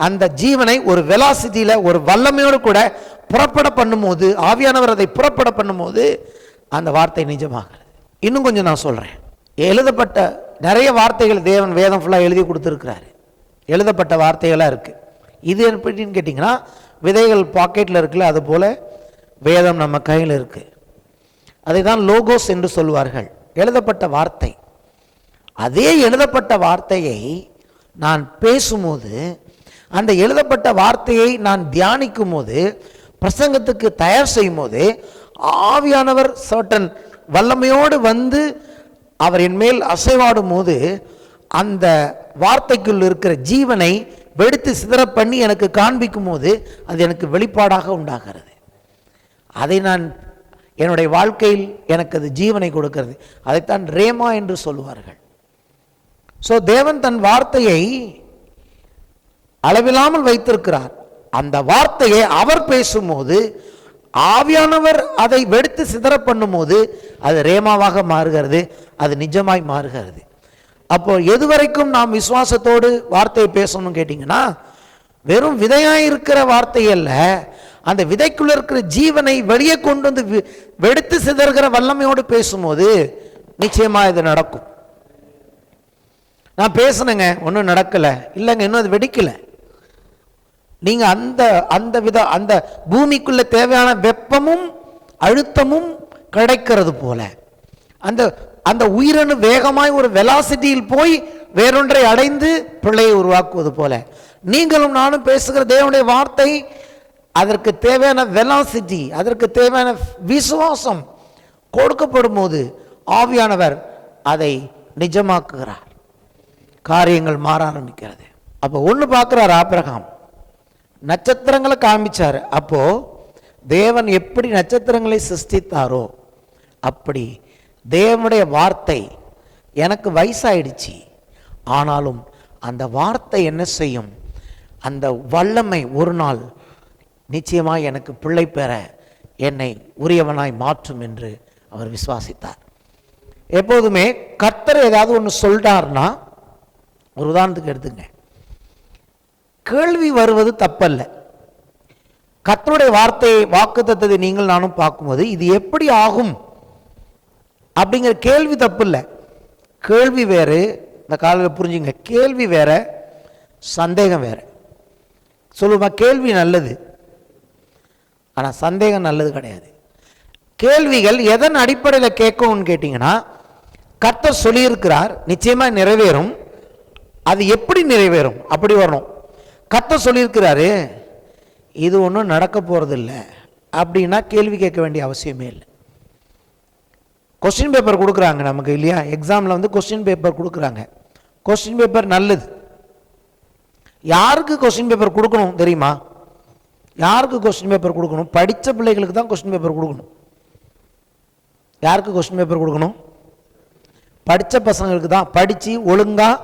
Speaker 1: அந்த ஜீவனை ஒரு வெலாசிட்டியில் ஒரு வல்லமையோடு கூட புறப்பட பண்ணும்போது, ஆவியானவர் அதை புறப்பட பண்ணும்போது அந்த வார்த்தை நிஜமாகிறது. இன்னும் கொஞ்சம் நான் சொல்கிறேன். எழுதப்பட்ட நிறைய வார்த்தைகள் தேவன் வேதம் ஃபுல்லாக எழுதி கொடுத்துருக்கிறாரு. எழுதப்பட்ட வார்த்தைகளாக இருக்குது. இது எப்படின்னு கேட்டிங்கன்னா, விதைகள் பாக்கெட்டில் இருக்குல்ல, அது போல் வேதம் நம்ம கையில் இருக்குது. அதை தான் லோகோஸ் என்று சொல்வார்கள், எழுதப்பட்ட வார்த்தை. அதே எழுதப்பட்ட வார்த்தையை நான் பேசும்போது, அந்த எழுதப்பட்ட வார்த்தையை நான் தியானிக்கும் போது, பிரசங்கத்துக்கு தயார் செய்யும் போது ஆவியானவர் சர்டன் வல்லமையோடு அவர் என் மேல் அசைவாடும் போது அந்த வார்த்தைக்குள் இருக்கிற ஜீவனை வெடித்து சிதற பண்ணி எனக்கு காண்பிக்கும் போது அது எனக்கு வெளிப்பாடாக உண்டாகிறது. அதை நான் என்னுடைய வாழ்க்கையில் எனக்கு அது ஜீவனை கொடுக்கிறது. அதைத்தான் ரேமா என்று சொல்லுவார்கள். ஸோ தேவன் தன் வார்த்தையை அளவில்லாமல் வைத்திருக்கிறார். அந்த வார்த்தையை அவர் பேசும்போது ஆவியானவர் அதை வெடித்து சிதற பண்ணும் போது அது ரேமாவாக மாறுகிறது, அது நிஜமாய் மாறுகிறது. அப்போ எதுவரைக்கும் நாம் விசுவாசத்தோடு வார்த்தையை பேசணும்னு கேட்டிங்கன்னா, வெறும் விதையாயிருக்கிற வார்த்தை அல்ல, அந்த விதைக்குள்ள இருக்கிற ஜீவனை வெளியே கொண்டு வெடித்து சிதறுகிற வல்லமையோடு பேசும்போது நிச்சயமா இது நடக்கும். நான் பேசுனேங்க, ஒன்றும் நடக்கலை, இல்லைங்க இன்னும் அது வெடிக்கலை. நீங்க அந்த பூமிக்குள்ள தேவையான வெப்பமும் அழுத்தமும் கிடைக்கிறது போல, அந்த உயிரணு வேகமாய் ஒரு வெலாசிட்டியில் போய் வேறொன்றை அடைந்து பிள்ளையை உருவாக்குவது போல, நீங்களும் நானும் பேசுகிற தேவனுடைய வார்த்தை அதற்கு தேவையான வெலாசிட்டி, அதற்கு தேவையான விசுவாசம் கொடுக்கப்படும் போது ஆவியானவர் அதை நிஜமாக்குகிறார். காரியங்கள் மாற ஆரம்பிக்கிறது. அப்போ ஒன்று பார்க்கிறார் ஆபிரகாம், நட்சத்திரங்களை காமிச்சார். அப்போ தேவன் எப்படி நட்சத்திரங்களை சிருஷ்டித்தாரோ அப்படி தேவனுடைய வார்த்தை, எனக்கு வயசாயிடுச்சு ஆனாலும் அந்த வார்த்தை என்ன செய்யும்? அந்த வல்லமை ஒரு நாள் நிச்சயமாக எனக்கு பிள்ளை பெற என்னை உரியவனாய் மாற்றும் என்று அவர் விசுவாசித்தார். எப்போதுமே கர்த்தர் ஏதாவது ஒன்று சொல்றார்னா, ஒரு உதாரணத்துக்கு எடுத்துங்க, கேள்வி வருவது தப்பல்ல. கர்த்தருடைய வார்த்தையை வாக்குத்தத்தத்தை நீங்கள் நானும் பார்க்கும்போது இது எப்படி ஆகும் அப்படிங்கிற கேள்வி தப்பு இல்லை. கேள்வி வேறு, இந்த காலையில் புரிஞ்சுங்க, கேள்வி வேற, சந்தேகம் வேற. சொல்லுமா, கேள்வி நல்லது, ஆனால் சந்தேகம் நல்லது கிடையாது. கேள்விகள் எதன் அடிப்படையில் கேட்கும்னு கேட்டிங்கன்னா, கர்த்தர் சொல்லியிருக்கிறார், நிச்சயமாக நிறைவேறும், அது எப்படி நிறைவேறும் அப்படி வரணும். கர்த்தர் சொல்லியிருக்கிறாரு இது ஒன்றும் நடக்க போகிறது இல்லை அப்படின்னா கேள்வி கேட்க வேண்டிய அவசியமே இல்லை. கொஸ்டின் பேப்பர் கொடுக்குறாங்க நமக்கு இல்லையா, எக்ஸாமில் வந்து கொஸ்டின் பேப்பர் கொடுக்குறாங்க. கொஸ்டின் பேப்பர் நல்லது. யாருக்கு கொஸ்டின் பேப்பர் கொடுக்கணும் தெரியுமா? யாருக்கு கொஸ்டின் பேப்பர் கொடுக்கணும்? படித்த பிள்ளைகளுக்கு தான் கொஸ்டின் பேப்பர் கொடுக்கணும். யாருக்கு கொஸ்டின் பேப்பர் கொடுக்கணும்? படித்த பசங்களுக்கு தான். படித்து ஒழுங்காக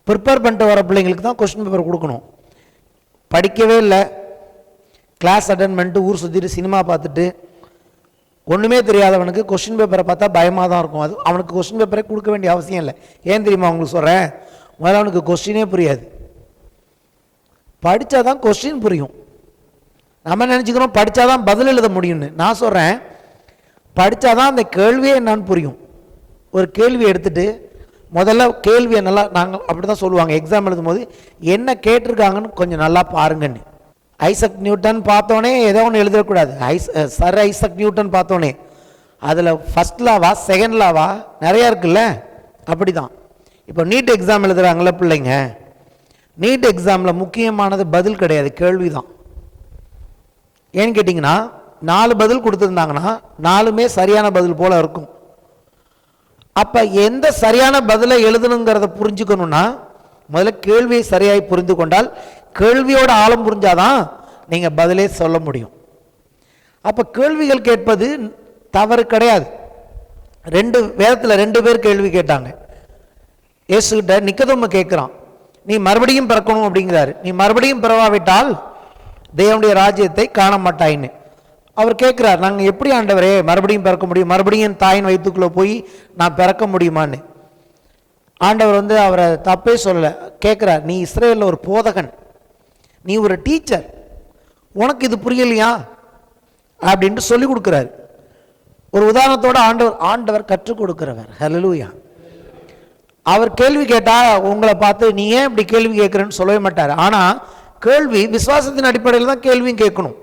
Speaker 1: ப்ரிப்பேர் பண்ணிட்டு வர பிள்ளைங்களுக்கு தான் கொஸ்டின் பேப்பர் கொடுக்கணும். படிக்கவே இல்லை, கிளாஸ் அட்டன் பண்ணிட்டு ஊர் சுற்றிட்டு சினிமா பார்த்துட்டு ஒன்றுமே தெரியாதவனுக்கு கொஸ்டின் பேப்பரை பார்த்தா பயமாக தான் இருக்கும். அது அவனுக்கு கொஸ்டின் பேப்பரே கொடுக்க வேண்டிய அவசியம் இல்லை. ஏன் தெரியுமா உங்களுக்கு சொல்கிறேன்? முதல்ல அவனுக்கு கொஸ்டினே புரியாது. படித்தா தான் கொஸ்டின் புரியும். நம்ம நினச்சிக்கிறோம் படித்தா தான் பதில் எழுத முடியும்னு. நான் சொல்கிறேன் படித்தா தான் அந்த கேள்வியே என்னன்னு புரியும். ஒரு கேள்வி எடுத்துகிட்டு முதல்ல கேள்வியை நல்லா, நாங்கள் அப்படி தான் சொல்லுவாங்க எக்ஸாம் எழுதும்போது, என்ன கேட்டிருக்காங்கன்னு கொஞ்சம் நல்லா பாருங்கன்னு. ஐசக் நியூட்டன் பார்த்தோன்னே ஏதோ ஒன்று எழுதக்கூடாது. சர் ஐசக் நியூட்டன் பார்த்தோன்னே அதில் ஃபஸ்ட் லாவா செகண்ட் லாவா நிறையா இருக்குல்ல, அப்படி தான். இப்போ நீட் எக்ஸாம் எழுதுகிறாங்கள பிள்ளைங்க, நீட் எக்ஸாமில் முக்கியமானது பதில் கிடையாது, கேள்வி தான். ஏன்னு கேட்டிங்கன்னா 4 பதில் கொடுத்துருந்தாங்கன்னா 4மே சரியான பதில் போல் இருக்கும். அப்போ எந்த சரியான பதிலை எழுதணுங்கிறத புரிஞ்சுக்கணுன்னா முதல்ல கேள்வியை சரியாய் புரிந்து கொண்டால், கேள்வியோட ஆழம் புரிஞ்சாதான் நீங்கள் பதிலே சொல்ல முடியும். அப்போ கேள்விகள் கேட்பது தவறு கிடையாது. வேதத்தில் 2 பேர் கேள்வி கேட்டாங்க. இயேசுகிட்ட நிக்கதோமு கேட்குறான், நீ மறுபடியும் பிறக்கணும் அப்படிங்கிறாரு. நீ மறுபடியும் பிறவாவிட்டால் தேவனுடைய ராஜ்யத்தை காண மாட்டாயின்னு அவர் கேட்குறார். நாங்கள் எப்படி ஆண்டவரே மறுபடியும் பிறக்க முடியும்? மறுபடியும் தாயின் வயிற்றுக்குள்ளே போய் நான் பிறக்க முடியுமான்னு ஆண்டவர் வந்து அவரை தப்பே சொல்லலை. கேட்குறார், நீ இஸ்ரேலில் ஒரு போதகன், நீ ஒரு டீச்சர், உனக்கு இது புரியலையா அப்படின்ட்டு சொல்லி கொடுக்குறாரு. ஒரு உதாரணத்தோட ஆண்டவர் கற்றுக் கொடுக்கிறவர். ஹல்லேலூயா. அவர் கேள்வி கேட்டால் உங்களை பார்த்து நீ ஏன் இப்படி கேள்வி கேட்குறேன்னு சொல்லவே மாட்டார். ஆனால் கேள்வி விசுவாசத்தின் அடிப்படையில் தான் கேள்வியும் கேட்கணும்.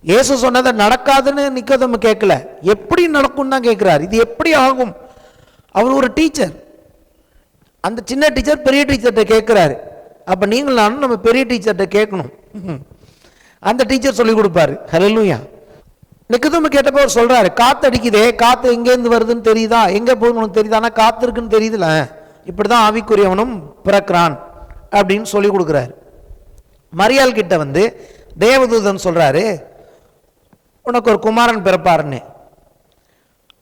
Speaker 1: இயேசு சொன்னதை நடக்காதுன்னு நிக்கதோமு கேட்கல, எப்படி நடக்கும் தான் கேட்குறாரு. இது எப்படி ஆகும்? அவர் ஒரு டீச்சர், அந்த சின்ன டீச்சர் பெரிய டீச்சர்கிட்ட கேட்குறாரு. அப்போ நீங்கள் நானும் நம்ம பெரிய டீச்சர்கிட்ட கேட்கணும். அந்த டீச்சர் சொல்லி கொடுப்பாரு. ஹல்லேலூயா. நிக்கதோமு கேட்டப்போ அவர் சொல்கிறாரு, காற்று அடிக்குதே, காற்று எங்கேருந்து வருதுன்னு தெரியுதா, எங்கே போகணும்னு தெரியுதா, ஆனால் காற்று இருக்குன்னு தெரியுதுல, இப்படி தான் ஆவிக்குரியவனும் பிறக்கிறான் அப்படின்னு சொல்லி கொடுக்குறாரு. மரியாள் கிட்ட வந்து தேவதூதன் சொல்கிறாரு, உனக்கு ஒரு குமாரன் பிறப்பாருன்னு.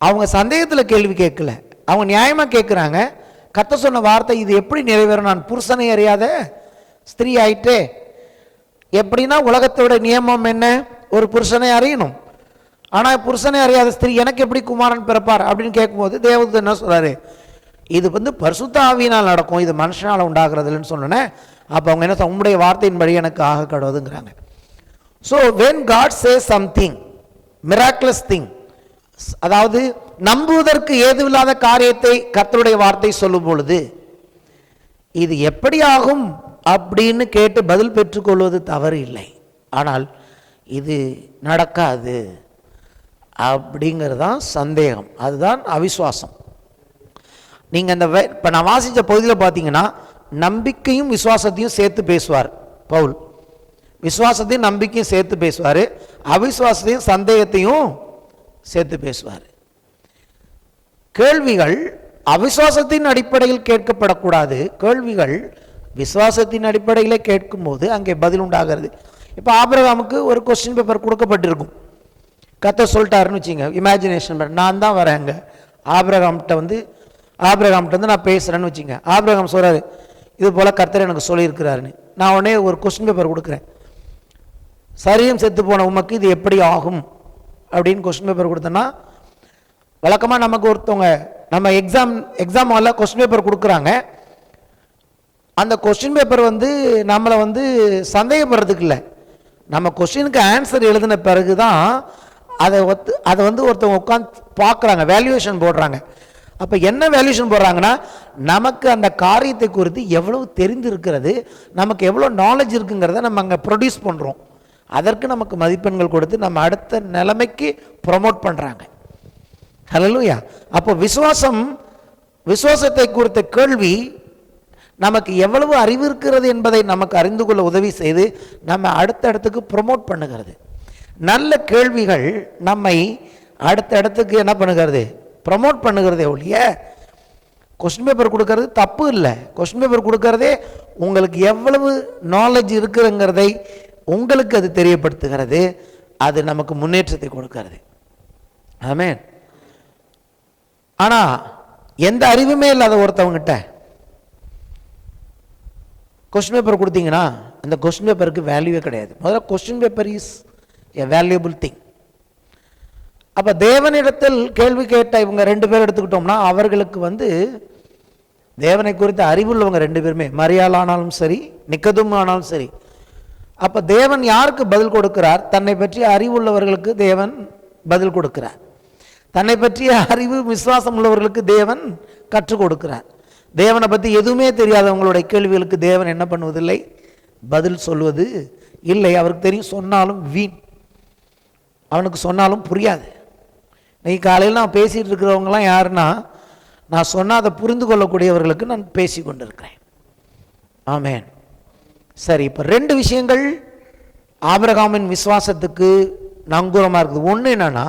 Speaker 1: அவங்க சந்தேகத்தில் கேள்வி கேட்கல, அவங்க நியாயமாக கேட்குறாங்க. கர்த்தர் சொன்ன வார்த்தை இது எப்படி நிறைவேறும்? நான் புருஷனை அறியாத ஸ்திரீ ஆயிட்டே. எப்படின்னா உலகத்தோட நியமம் என்ன? ஒரு புருஷனை அறியணும். ஆனால் புருஷனை அறியாத ஸ்திரீ எனக்கு எப்படி குமாரன் பிறப்பார் அப்படின்னு கேட்கும்போது தேவதூதன் என்ன சொல்கிறாரு, இது வந்து பரிசுத்த ஆவியினால் நடக்கும், இது மனுஷனால் உண்டாகிறது இல்லைன்னு சொன்னேன். அப்போ அவங்க என்ன, உங்களுடைய வார்த்தையின்படி எனக்கு ஆக கடவுதுங்கிறாங்க. So when God says something miraculous thing, அதாவது நம்புவதற்கு ஏதுவில்லாத காரியத்தை கர்த்தருடைய வார்த்தை சொல்லும் பொழுது இது எப்படி ஆகும் அப்படின்னு கேட்டு பதில் பெற்றுக்கொள்வது தவறு இல்லை. ஆனால் இது நடக்காது அப்படிங்கிறது தான் சந்தேகம், அதுதான் அவிசுவாசம். நீங்கள் அந்த இப்போ நான் வாசித்த பகுதியில் பார்த்தீங்கன்னா நம்பிக்கையும் விசுவாசத்தையும் சேர்த்து பேசுவார் பவுல். விசுவாசத்தையும் நம்பிக்கையும் சேர்த்து பேசுவார், அவிசுவாசத்தையும் சந்தேகத்தையும் சேர்த்து பேசுவார். கேள்விகள் அவிசுவாசத்தின் அடிப்படையில் கேட்கப்படக்கூடாது, கேள்விகள் விசுவாசத்தின் அடிப்படையில் கேட்கும்போது அங்கே பதில் உண்டாகிறது. இப்போ ஆபிரகாமுக்கு ஒரு கொஸ்டின் பேப்பர் கொடுக்கப்பட்டிருக்கும். கர்த்தர் சொல்லிட்டாருன்னு வச்சுங்க, இமேஜினேஷன் பண்ண, நான் தான் வரேன் அங்கே ஆபிரகாம்கிட்ட வந்து நான் பேசுகிறேன்னு வச்சுங்க. ஆபிரகாம் சொல்கிறாரு, இது போல் கர்த்தர் எனக்கு சொல்லியிருக்கிறாருன்னு. நான் உடனே ஒரு கொஸ்டின் பேப்பர் கொடுக்குறேன், சரியும் செத்து போன உமக்கு இது எப்படி ஆகும் அப்படின்னு கொஸ்டின் பேப்பர் கொடுத்தோன்னா, வழக்கமாக நமக்கு ஒருத்தவங்க நம்ம எக்ஸாம் ஹாலில் கொஸ்டின் பேப்பர் கொடுக்குறாங்க. அந்த கொஸ்டின் பேப்பர் வந்து நம்மளை வந்து சந்தேகப்படுறதுக்கு இல்லை, நம்ம கொஸ்டினுக்கு ஆன்சர் எழுதின பிறகு தான் அதை வந்து ஒருத்தவங்க உட்காந்து பார்க்குறாங்க, வேல்யூவேஷன் போடுறாங்க. அப்போ என்ன வேல்யூஷன் போடுறாங்கன்னா, நமக்கு அந்த காரியத்தை குறித்து எவ்வளவு தெரிந்திருக்கிறது, நமக்கு எவ்வளோ நாலேஜ் இருக்குங்கிறத நம்ம அங்கே ப்ரொடியூஸ் பண்ணுறோம். அதற்கு நமக்கு மதிப்பெண்கள் கொடுத்து நம்ம அடுத்த நிலைமைக்கு ப்ரொமோட் பண்ணுறாங்க. ஹல்லேலூயா. அப்போ விசுவாசத்தை குறித்த கேள்வி நமக்கு எவ்வளவு அறிவு இருக்கிறது என்பதை நமக்கு அறிந்து கொள்ள உதவி செய்து நம்ம அடுத்த இடத்துக்கு ப்ரொமோட் பண்ணுகிறது. நல்ல கேள்விகள் நம்மை அடுத்த இடத்துக்கு என்ன பண்ணுகிறது, ப்ரொமோட் பண்ணுகிறதே ஒழிய கொஸ்டின் பேப்பர் கொடுக்கறது தப்பு இல்லை. கொஸ்டின் பேப்பர் கொடுக்கறதே உங்களுக்கு எவ்வளவு நாலேஜ் இருக்குங்கிறதை உங்களுக்கு அது தெரியப்படுத்துகிறது. அது நமக்கு முன்னேற்றத்தை கொடுக்கிறது. ஆமென். ஆனால் எந்த அறிவுமே இல்லாத ஒருத்தவங்கிட்ட கொஸ்டின் பேப்பர் கொடுத்தீங்கன்னா அந்த கொஸ்டின் பேப்பருக்கு வேல்யூவே கிடையாது. முதல்ல question paper is a valuable thing. அப்போ தேவனிடத்தில் கேள்வி கேட்ட இவங்க 2 பேர் எடுத்துக்கிட்டோம்னா அவர்களுக்கு தேவனை குறித்த அறிவுள்ளவங்க 2 பேருமே, மரியாள் ஆனாலும் சரி, நிக்கதும் ஆனாலும் சரி. அப்போ தேவன் யாருக்கு பதில் கொடுக்கிறார்? தன்னை பற்றிய அறிவுள்ளவர்களுக்கு தேவன் பதில் கொடுக்கிறார். தன்னை பற்றிய அறிவு விசுவாசம் உள்ளவர்களுக்கு தேவன் கற்றுக் கொடுக்கிறார். தேவனை பற்றி எதுவுமே தெரியாதவங்களுடைய கேள்விகளுக்கு தேவன் என்ன பண்ணுவதில்லை, பதில் சொல்வது இல்லை. அவருக்கு தெரியும், சொன்னாலும் வீண், அவனுக்கு சொன்னாலும் புரியாது. இன்னைக்கு காலையில் நான் பேசிகிட்டு இருக்கிறவங்களாம் யாருன்னா, நான் சொன்னால் அதை புரிந்து கொள்ளக்கூடியவர்களுக்கு நான் பேசி கொண்டிருக்கிறேன். ஆமென். சரி, இப்போ 2 விஷயங்கள் ஆபிரகாமின் விசுவாசத்துக்கு நங்கூரமாக இருக்குது. ஒன்று என்னன்னா,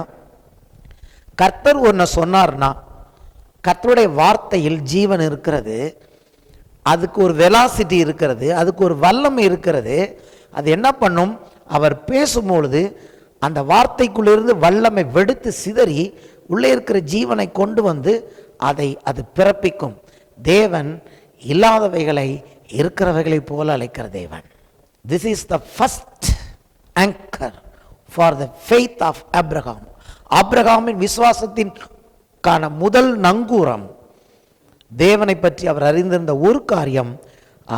Speaker 1: கர்த்தர் ஒன்று சொன்னார்னா கர்த்தருடைய வார்த்தையில் ஜீவன் இருக்கிறது, அதுக்கு ஒரு வெலாசிட்டி இருக்கிறது, அதுக்கு ஒரு வல்லமை இருக்கிறது. அது என்ன பண்ணும், அவர் பேசும்பொழுது அந்த வார்த்தைக்குள்ளிருந்து வல்லமை வெடித்து சிதறி உள்ளே இருக்கிற ஜீவனை கொண்டு அது பிறப்பிக்கும். தேவன் இல்லாதவைகளை இருக்கிறவைகளை போல அழைக்கிற தேவன். This is the first anchor for the faith of Abraham. ஆபிரகாமின் விசுவாசத்தின் முதல் நங்கூரம் தேவனை பற்றி அவர் அறிந்திருந்த ஒரு காரியம்,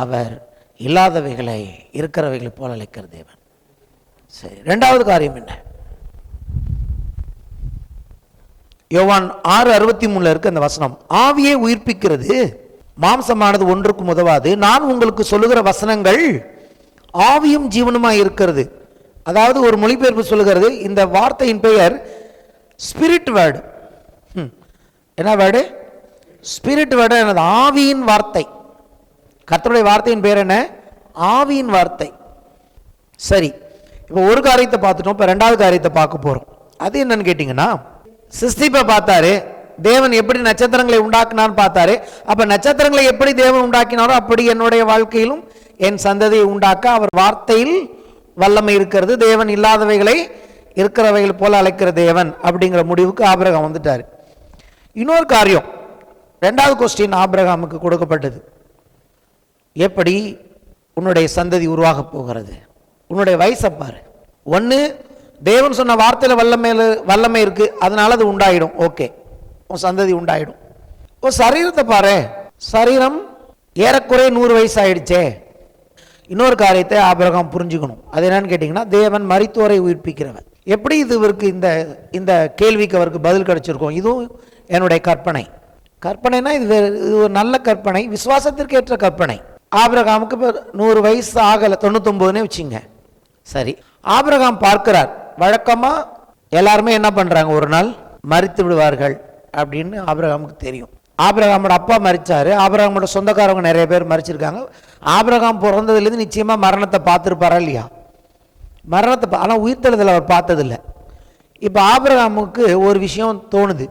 Speaker 1: அவர் இல்லாதவைகளை இருக்கிறவைகளை போல அழைக்கிற தேவன். சரி, 2வது காரியம் என்ன? யோவான் 6:63 இருக்கு அந்த வசனம். ஆவியே உயிர்ப்பிக்கிறது, மாம்சமானது ஒன்றுக்கும் உதவாது. நான் உங்களுக்கு சொல்லுகிற வசனங்கள் ஆவியும் ஜீவனுமாய் இருக்கிறது. அதாவது ஒரு மொழிபெயர்ப்பு சொல்லுகிறது, இந்த வார்த்தையின் பெயர் ஸ்பிரிட் வேர்டு. என்ன வேர்டு? Spirit word. எனது ஆவியின் வார்த்தை. கர்த்தருடைய வார்த்தையின் பேர் என்ன? ஆவியின் வார்த்தை. சரி, இப்போ ஒரு காரியத்தை பார்த்துட்டோம். இப்போ 2வது காரியத்தை பார்க்க போகிறோம். அது என்னன்னு கேட்டிங்கன்னா, சிருஷ்டிப்பை பார்த்தாரு, தேவன் எப்படி நட்சத்திரங்களை உண்டாக்கினான்னு பார்த்தாரு. அப்போ நட்சத்திரங்களை எப்படி தேவன் உண்டாக்கினாரோ அப்படி என்னுடைய வாழ்க்கையிலும் என் சந்ததியை உண்டாக்க அவர் வார்த்தையில் வல்லமை இருக்கிறது. தேவன் இல்லாதவைகளை இருக்கிறவைகள் போல அழைக்கிற தேவன் அப்படிங்கிற முடிவுக்கு ஆபிரகாம் வந்துட்டார். இன்னொரு காரியம், 2வது கொஸ்டின் ஆபிரகாமுக்கு கொடுக்கப்பட்டது. எப்படி உன்னுடைய சந்ததி உருவாக போகிறது? உன்னுடைய வயசை பாரு. ஒன்று, தேவன் சொன்ன வார்த்தையில் வல்லமை இருக்கு, அதனால அது உண்டாயிடும். ஓகே, உன் சந்ததி உண்டாயிடும். சரீரத்தை பாரு, சரீரம் ஏறக்குறைய 100 வயசு ஆயிடுச்சே. இன்னொரு காரியத்தை ஆபிரகாம் புரிஞ்சுக்கணும். அது என்னன்னு கேட்டிங்கன்னா, தேவன் மரித்தோரை உயிர்ப்பிக்கிறவன். எப்படி இது இவருக்கு இந்த கேள்விக்கு அவருக்கு பதில் கிடைச்சிருக்கும்? இதுவும் என்னுடைய கற்பனைனா இது ஒரு நல்ல கற்பனை, விசுவாசத்திற்கு ஏற்ற கற்பனை. ஆபிரகாமுக்கு இப்போ 100 வயசு ஆகலை, 99னே வச்சுங்க. சரி, ஆபிரகாம் பார்க்கிறார், வழக்கமாக எல்லாருமே என்ன பண்ணுறாங்க, ஒரு நாள் மரித்து விடுவார்கள் அப்படின்னு ஆபிரகாமுக்கு தெரியும். ஆபிரகாமோட அப்பா மரிச்சாரு, ஆபிரகாமோட சொந்தக்காரங்க நிறைய பேர் மரிச்சிருக்காங்க. ஆபிரகாம் பிறந்ததுலேருந்து நிச்சயமாக மரணத்தை பார்த்துருப்பாரா இல்லையா? மரணத்தை ஆனால் உயிர்த்தெழுதல் அவர் பார்த்ததில்லை. இப்போ ஆபிரகாமுக்கு ஒரு விஷயம் தோணுது,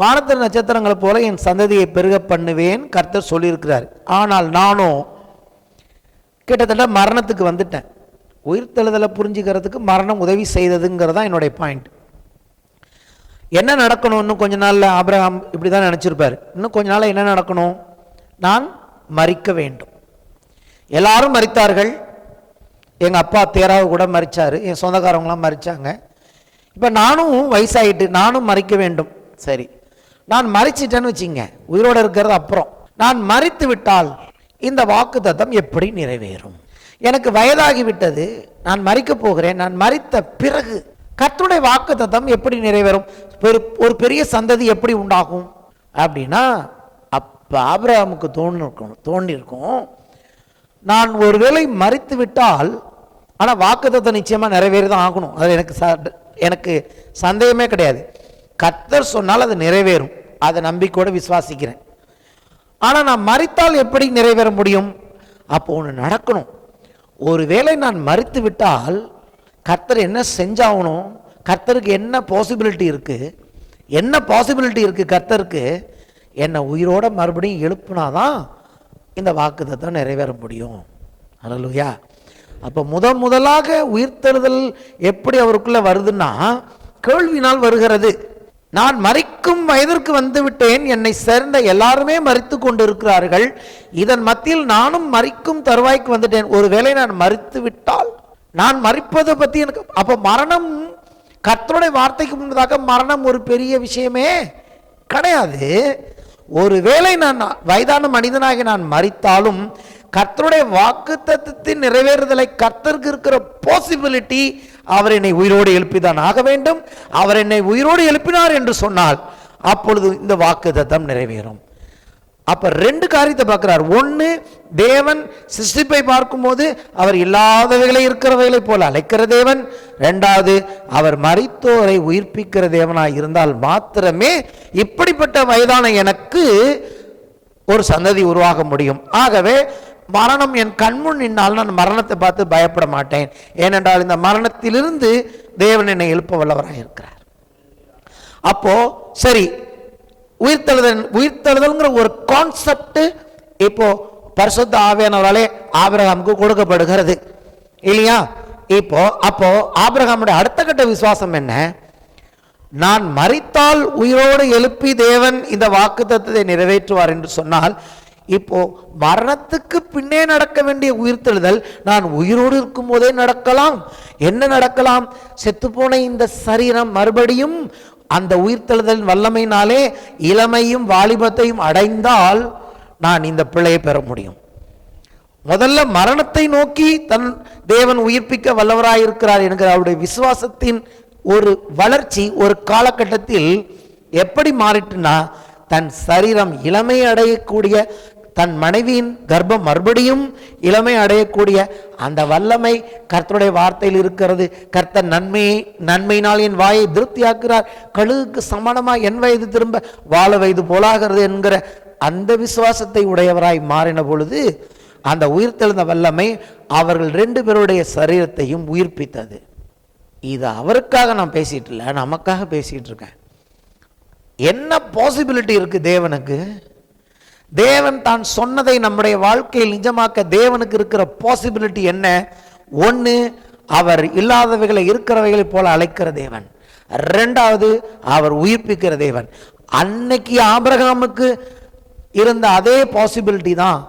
Speaker 1: வானத்தின் நட்சத்திரங்களை போல என் சந்ததியை பெருக பண்ணுவேன் கர்த்தர் சொல்லியிருக்கிறார். ஆனால் நானும் கிட்டத்தட்ட மரணத்துக்கு வந்துட்டேன். உயிர்த்தெழுதலை புரிஞ்சுக்கிறதுக்கு மரணம் உதவி செய்ததுங்கிறது தான் என்னுடைய பாயிண்ட். என்ன நடக்கணும்? இன்னும் கொஞ்ச நாளில் ஆபிரகாம் இப்படி தான் நினச்சிருப்பார். இன்னும் கொஞ்ச நாள் என்ன நடக்கணும்? நான் மரிக்க வேண்டும். எல்லாரும் மரித்தார்கள். எங்கள் அப்பா தேராவை கூட மரித்தார், என் சொந்தக்காரவங்களாம் மரித்தாங்க. இப்போ நானும் வயசாகிட்டு, நானும் மரிக்க வேண்டும். சரி, நான் மரிச்சிட்டேன்னு வச்சுங்க, உயிரோடு இருக்கிறது அப்புறம். நான் மரித்து விட்டால் இந்த வாக்கு தத்தம் எப்படி நிறைவேறும்? எனக்கு வயதாகிவிட்டது, நான் மரிக்க போகிறேன். நான் மரித்த பிறகு கர்த்தருடைய வாக்கு தத்தம் எப்படி நிறைவேறும்? ஒரு பெரிய சந்ததி எப்படி உண்டாகும் அப்படின்னா, அப்போ ஆபிரகாமுக்கு தோண்டிருக்கும், நான் ஒருவேளை மரித்து விட்டால், ஆனால் வாக்கு தத்தம் நிச்சயமாக நிறைவேறிதான் ஆகணும். அது எனக்கு சந்தேகமே கிடையாது. கர்த்தர் சொன்னால் அது நிறைவேறும். அதை நம்பிக்கையோடு விசுவாசிக்கிறேன். ஆனால் நான் மரித்தால் எப்படி நிறைவேற முடியும்? அப்போ ஒன்று நடக்கணும். ஒருவேளை நான் மரித்து விட்டால் கர்த்தர் என்ன செஞ்சாகணும்? கர்த்தருக்கு என்ன பாசிபிலிட்டி இருக்குது? என்ன பாசிபிலிட்டி இருக்குது கர்த்தருக்கு? என்னை உயிரோட மறுபடியும் எழுப்புனாதான் இந்த வாக்குத்தத்தம் நிறைவேற முடியும். அல்லேலூயா. அப்போ முதலாக உயிர்த்தெழுதல் எப்படி அவருக்குள்ள வருதுன்னா கேள்வினால் வருகிறது. நான் மரிக்கும் வயதிற்கு வந்து விட்டேன், என்னை சேர்ந்த எல்லாருமே மரித்து கொண்டு இருக்கிறார்கள், இதன் மத்தியில் நானும் மரிக்கும் தருவாய்க்கு வந்துட்டேன். ஒருவேளை நான் மரித்து விட்டால், நான் மரிப்பதை பற்றி எனக்கு அப்போ மரணம் கர்த்தருடைய வார்த்தைக்கு முன்னதாக மரணம் ஒரு பெரிய விஷயமே கிடையாது. ஒருவேளை நான் வயதான மனிதனாகி நான் மரித்தாலும் கர்த்தருடைய வாக்குத்தத்தத்தின் நிறைவேறுதலை கர்த்தருக்கு இருக்கிற பாசிபிலிட்டி, அவர் என்னை உயிரோடு எழுப்பிதான் ஆக வேண்டும். அவர் என்னை உயிரோடு எழுப்பினார் என்று சொன்னால் அப்பொழுது இந்த வாக்குத்தத்தம் நிறைவேறும். அப்ப ரெண்டு காரியத்தை பார்க்கிறார். ஒன்று, தேவன் சிருஷ்டிப்பை பார்க்கும்போது அவர் இல்லாதவைகளை இருக்கிறவைகளை போல அழைக்கிற தேவன். ரெண்டாவது, அவர் மரித்தோரை உயிர்ப்பிக்கிற தேவனாய் இருந்தால் மாத்திரமே இப்படிப்பட்ட வயதான எனக்கு ஒரு சந்ததி உருவாக முடியும். ஆகவே மரணம் என் கண்முன் நின்னால் நான் மரணத்தை பார்த்து பயப்பட மாட்டேன். ஏனென்றால் இந்த மரணத்திலிருந்து தேவன் என்னை எழுப்ப வல்லவராக இருக்கிறார். அப்போ சரி, உயிர்த்தெழுதல்ங்கிற ஒரு கான்செப்ட் இப்போ பரிசுத்த ஆவியானவராலே ஆபிரகாமுக்கு கொடுக்கப்படுகிறது இல்லையா? அப்போ ஆபிரகாமுடைய அடுத்த கட்ட விசுவாசம் என்ன? நான் மரித்தால் உயிரோடு எழுப்பி தேவன் இந்த வாக்குத்தத்தத்தை நிறைவேற்றுவார் என்று சொன்னால், இப்போ மரணத்துக்கு பின்னே நடக்க வேண்டிய உயிர்த்தெழுதல் நான் உயிரோடு இருக்கும் போதே நடக்கலாம். என்ன நடக்கலாம்? செத்துப்போன இந்த சரீரம் மறுபடியும் அந்த உயிர்த்தெழுதல் வல்லமையினாலே இளமையும் வாலிபத்தையும் அடைந்தால் நான் இந்த பிள்ளையை பெற முடியும். முதல்ல மரணத்தை நோக்கி தன் தேவன் உயிர்ப்பிக்க வல்லவராயிருக்கிறார் என்கிற அவருடைய விசுவாசத்தின் ஒரு வளர்ச்சி ஒரு காலகட்டத்தில் எப்படி மாறிட்டுனா, தன் சரீரம் இளமை அடையக்கூடிய, தன் மனைவியின் கர்ப்பம் மறுபடியும் இளமை அடையக்கூடிய அந்த வல்லமை கர்த்தருடைய வார்த்தையில் இருக்கிறது. கர்த்தர் நன்மையினால் என் வாயை திருப்தியாக்குறார், கழுகுக்கு சமானமாக என் வயது திரும்ப வாழ வயது போலாகிறது என்கிற அந்த விசுவாசத்தை உடையவராய் மாறின பொழுது அந்த உயிர்த்தெழுந்த வல்லமை அவர்கள் ரெண்டு பேருடைய சரீரத்தையும் உயிர்ப்பித்தது. இது அவருக்காக நான் பேசிட்டு இல்லை, நமக்காக பேசிட்டு இருக்கேன். என்ன பாசிபிலிட்டி இருக்கு தேவனுக்கு? தேவன் தான் சொன்னதை நம்முடைய வாழ்க்கையில் நிஜமாக்க தேவனுக்கு இருக்கிற பாசிபிலிட்டி என்ன? ஒன்று, அவர் இல்லாதவைகளை இருக்கிறவைகளை போல அழைக்கிற தேவன். ரெண்டாவது, அவர் உயிர்ப்பிக்கிற தேவன். அன்னைக்கு ஆபிரகாமுக்கு இருந்த அதே பாசிபிலிட்டி தான்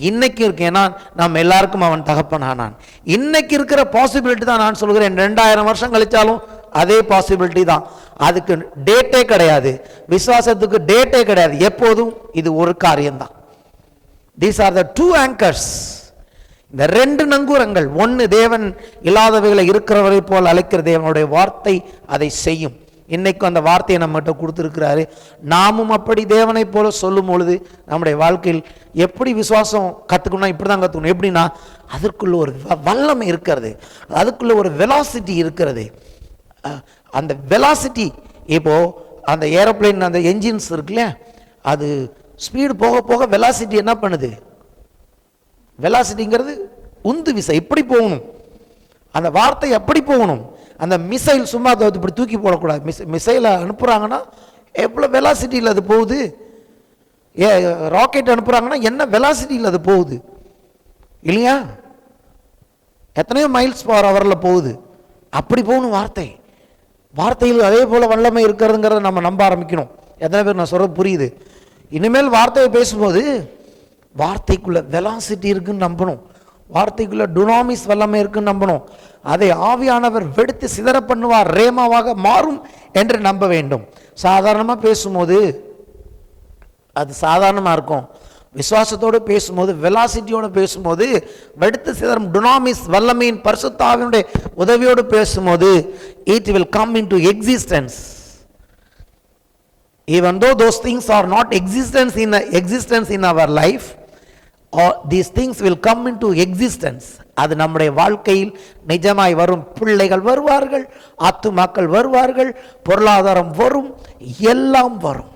Speaker 1: இன்னைக்கு இருக்கு. ஏன்னா நம்ம எல்லாருக்கும் அவன் தகப்பனானான். இன்னைக்கு இருக்கிற பாசிபிலிட்டி தான் நான் சொல்கிறேன். 2000 வருஷம் கழிச்சாலும் அதே பாசிபிலிட்டி தான். அதுக்கு டேட்டே கிடையாது, விசுவாசத்துக்கு டேட்டே கிடையாது. எப்போதும் இது ஒரு காரியம்தான். These are the two anchors. இந்த ரெண்டு நங்கூரங்கள். ஒன்று, தேவன் இல்லாதவைகளை இருக்கிறவரை போல் அழைக்கிற தேவனுடைய வார்த்தை அதை செய்யும். இன்னைக்கும் அந்த வார்த்தையை நம்மகிட்ட கொடுத்துருக்கிறாரு. நாமும் அப்படி தேவனை போல சொல்லும் பொழுது நம்முடைய வாழ்க்கையில் எப்படி விசுவாசம் கற்றுக்கணும்? இப்படி தான் கற்றுக்கணும். எப்படின்னா, அதற்குள்ள ஒரு வல்லமை இருக்கிறது, அதுக்குள்ள ஒரு வெலாசிட்டி இருக்கிறது. அந்த வெலாசிட்டி, இப்போ அந்த ஏரோப்ளேன் அந்த என்ஜின்ஸ் இருக்குல்ல, அது ஸ்பீடு போக போக வெலாசிட்டி என்ன பண்ணுது? வெலாசிட்டிங்கிறது உந்து விசை. இப்படி போகணும், அந்த வார்த்தை எப்படி போகணும்? அந்த மிசைல் சும்மா இப்படி தூக்கி போடக்கூடாது. மிசைலை அனுப்புகிறாங்கன்னா எவ்வளோ வெலாசிட்டியில் அது போகுது. ராக்கெட் அனுப்புகிறாங்கன்னா என்ன வெலாசிட்டியில் அது போகுது இல்லையா? எத்தனையோ மைல்ஸ் பர் ஹவரில் போகுது. அப்படி போகணும் வார்த்தை. வார்த்தையில் அதே போல் வல்லமை இருக்கிறதுங்கிறத நம்ம நம்ப ஆரம்பிக்கணும். எத்தனை பேர் நான் சொல்கிறது புரியுது? இனிமேல் வார்த்தையை பேசும்போது வார்த்தைக்குள்ள வெலாசிட்டி இருக்குன்னு நம்பணும், வார்த்தைக்குள்ள டுனாமிஸ் வல்லமை இருக்குன்னு நம்பணும். அதை ஆவியானவர் வெடித்து சிதற பண்ணுவார், ரேமாவாக மாறும் என்று நம்ப வேண்டும். சாதாரணமாக பேசும்போது அது சாதாரணமாக இருக்கும். விசுவாசத்தோடு பேசும்போது, வெலாசிட்டியோடு பேசும்போது, வெடித்து சிதறும் டுனாமிஸ் வல்லமையின் பரிசுத்த ஆவியினுடைய உதவியோடு பேசும்போது it will come into existence. Even though those things are not existence in our life, or these things will come into existence. அது நம்முடைய வாழ்க்கையில் நிஜமாய் வரும். பிள்ளைகள் வருவார்கள், ஆத்துமாக்கள் வருவார்கள், பொருளாதாரம் வரும், எல்லாம் வரும்.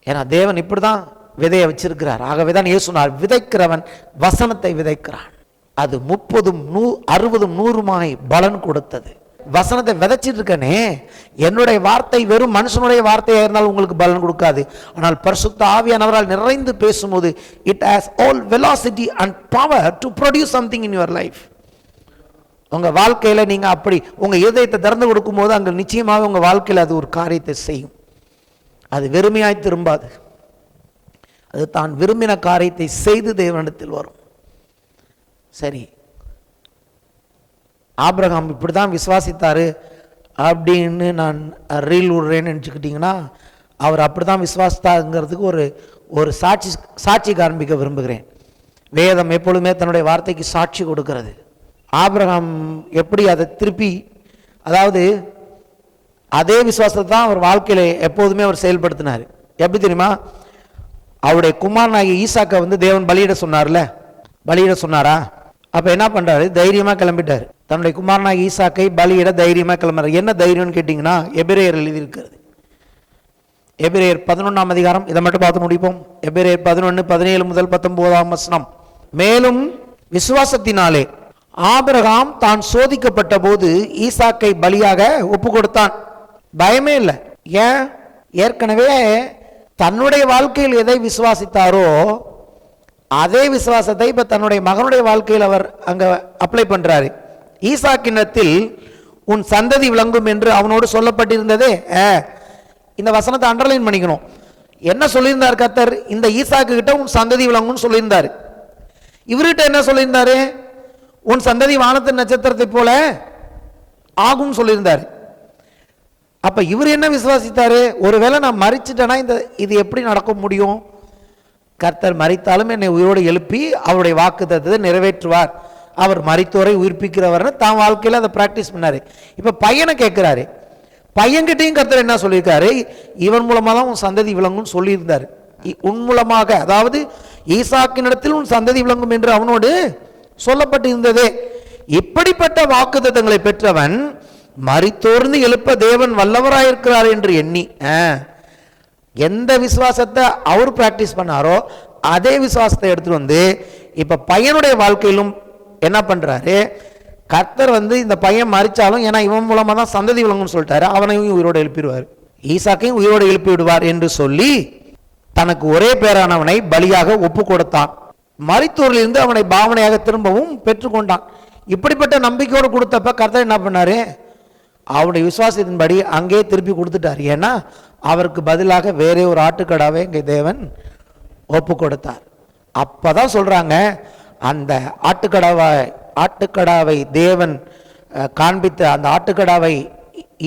Speaker 1: ஏன்னா தேவன் இப்படி தான் விதையை வச்சிருக்கிறார். ஆகவே தான் இயேசு சொன்னார், விதைக்கிறவன் வசனத்தை விதைக்கிறான், அது 30, 60, 100 பலன் கொடுத்தது. வசனத்தை விதைச்சிட்டு இருக்கனே, என்னுடைய வார்த்தை வெறும் மனுஷனுடைய வார்த்தையாக இருந்தால் உங்களுக்கு பலன் கொடுக்காது. ஆனால் பரிசுத்த ஆவியானவரால் நிறைந்து பேசும்போது it has all velocity and power to produce something in your life. உங்கள் வாழ்க்கையில் நீங்கள் அப்படி உங்கள் இதயத்தை திறந்து கொடுக்கும்போது அங்கே நிச்சயமாக உங்கள் வாழ்க்கையில் அது ஒரு காரியத்தை செய்யும். அது வெறுமையாய் திரும்பாது, அது தான் விரும்பின காரியத்தை செய்து தேவனிடத்தில் வரும். சரி, ஆபிரகாம் இப்படி தான் விசுவாசித்தார் அப்படின்னு நான் ரீல் விடுறேன்னு நினச்சிக்கிட்டிங்கன்னா, அவர் அப்படி தான் விசுவாசித்தாருங்கிறதுக்கு ஒரு சாட்சி காண்பிக்க விரும்புகிறேன். வேதம் எப்பொழுதுமே தன்னுடைய வார்த்தைக்கு சாட்சி கொடுக்கிறது. ஆபிரகாம் எப்படி அதை திருப்பி, அதாவது அதே விசுவாசத்தை தான் அவர் வாழ்க்கையில் எப்போதுமே அவர் செயல்படுத்தினார். எப்படி தெரியுமா? அவருடைய குமாரனாகிய ஈசாக்கை தேவன் பலியிட சொன்னார்ல, பலியிட சொன்னாரா? அப்போ என்ன பண்ணுறாரு? தைரியமாக கிளம்பிட்டார். தன்னுடைய குமாரனாகிய ஈசாக்கை பலியிட தைரியமாக கிளம்புறாரு. என்ன தைரியம்னு கேட்டிங்கன்னா, எபிரேயர் எழுதியிருக்கிறது. எபிரேயர் 11ஆம் அதிகாரம், இதை மட்டும் பார்த்து முடிப்போம். எபிரேயர் 11, 17 முதல் 19ஆம் வசனம். மேலும் விசுவாசத்தினாலே ஆபிரகாம் தான் சோதிக்கப்பட்ட போது ஈசாக்கை பலியாக ஒப்பு கொடுத்தான். பயமே இல்லை. ஏன்? ஏற்கனவே தன்னுடைய வாழ்க்கையில் எதை விசுவாசித்தாரோ அதே விசுவாசத்தை இப்ப தன்னுடைய மகனுடைய வாழ்க்கையில் அவர் அங்க அப்ளை பண்றாரு. ஈசாக்கினத்தில் உன் சந்ததி விளங்கும் என்று அவனோடு சொல்லப்பட்டிருந்ததே. இந்த வசனத்தை அண்டர்லைன் பண்ணிக்கணும். என்ன சொல்லியிருந்தார் கர்த்தர்? இந்த ஈசாக்கு கிட்ட உன் சந்ததி விளங்கும்னு சொல்லியிருந்தார். இவர்கிட்ட என்ன சொல்லியிருந்தாரு? உன் சந்ததி வானத்தின் நட்சத்திரத்தை போல ஆகும் சொல்லியிருந்தார். அப்ப இவர் என்ன விசுவாசித்தாரு? ஒருவேளை நான் மறிச்சிட்டேன்னா இது எப்படி நடக்க முடியும்? கர்த்தர் மரித்தாலும் என்னை உயிரோடு எழுப்பி அவருடைய வாக்குத்தத்தத்தை நிறைவேற்றுவார், அவர் மரித்தோரை உயிர்ப்பிக்கிறவர்னு தான் வாழ்க்கையில் அதை பிராக்டிஸ் பண்ணாரு. இப்ப பையனை கேட்கிறாரு. பையன்கிட்டையும் கர்த்தர் என்ன சொல்லியிருக்காரு? இவன் மூலமா தான் உன் சந்ததி விளங்கும்னு சொல்லியிருந்தார். உன் மூலமாக, அதாவது ஈசாக்கினிடத்தில் உன் சந்ததி விளங்கும் என்று அவனோடு சொல்லப்பட்டிருந்ததே. இப்படிப்பட்ட வாக்குத்தத்தங்களை பெற்றவன் மரித்தோர்ந்து எழுப்ப தேவன் வல்லவராயிருக்கிறார் என்று எண்ணி, எந்த விசுவாசத்தை அவர் பிராக்டிஸ் பண்ணாரோ அதே விசுவாசத்தை எடுத்துட்டு இப்ப பையனுடைய வாழ்க்கையிலும் என்ன பண்றாரு? கர்த்தர் இந்த பையன் மறிச்சாலும், ஏன்னா இவன் மூலமா தான் சந்ததி விளங்கும்னு சொல்லிட்டாரு, அவனையும் உயிரோடு எழுப்பிடுவார், ஈசாக்கையும் உயிரோடு எழுப்பி விடுவார் என்று சொல்லி தனக்கு ஒரே பேரானவனை பலியாக ஒப்பு கொடுத்தான். மரித்தோரிலிருந்து அவனை பாவனையாக திரும்பவும் பெற்றுக்கொண்டான். இப்படிப்பட்ட நம்பிக்கையோடு கொடுத்தப்ப கர்த்தர் என்ன பண்ணாரு? அவருடைய விசுவாசத்தின்படி அங்கே திருப்பி கொடுத்துட்டார். ஏன்னா அவருக்கு பதிலாக வேறே ஒரு ஆட்டுக்கடாவை இங்கே தேவன் ஒப்பு கொடுத்தார். அப்பதான் சொல்றாங்க, அந்த ஆட்டுக்கடாவை தேவன் காண்பித்த அந்த ஆட்டுக்கடாவை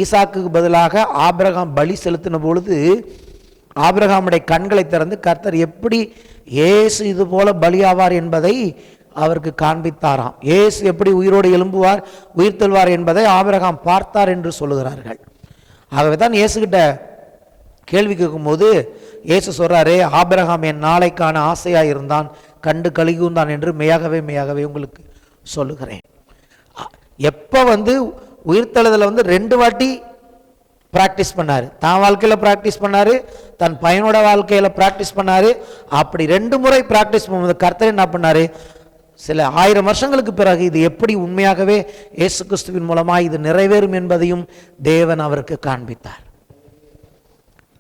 Speaker 1: ஈசாக்குக்கு பதிலாக ஆபிரகாம் பலி செலுத்தின பொழுது ஆபிரகாமுடைய கண்களை திறந்து கர்த்தர் எப்படி இயேசு இது போல பலியாவார் என்பதை அவருக்கு காண்பித்தாராம். இயேசு எப்படி உயிரோடு எழும்புவார், உயிர் தெழுவார் என்பதை ஆபிரகாம் பார்த்தார் என்று சொல்லுகிறார்கள். ஆகவே தான் இயேசுகிட்ட கேள்வி கேட்கும்போது இயேசு சொல்றாரே, ஆபிரகாம் என் நாளைக்கான ஆசையாக இருந்தான், கண்டு கலிகுந்தான் என்று மெய்யாகவே மெய்யாகவே உங்களுக்கு சொல்லுகிறேன். எப்போ உயிர்த்தெழுதலை 2 வாட்டி பிராக்டிஸ் பண்ணாரு. தான் வாழ்க்கையில் பிராக்டிஸ் பண்ணாரு, தன் பையனோட வாழ்க்கையில் பிராக்டிஸ் பண்ணாரு. அப்படி 2 முறை பிராக்டிஸ் பண்ணும்போது கர்த்தர் என்ன பண்ணாரு? சில 1000 வருஷங்களுக்கு பிறகு இது எப்படி உண்மையாகவே இயேசு கிறிஸ்துவின் மூலமாக இது நிறைவேறும் என்பதையும் தேவன் அவருக்கு காண்பித்தார்.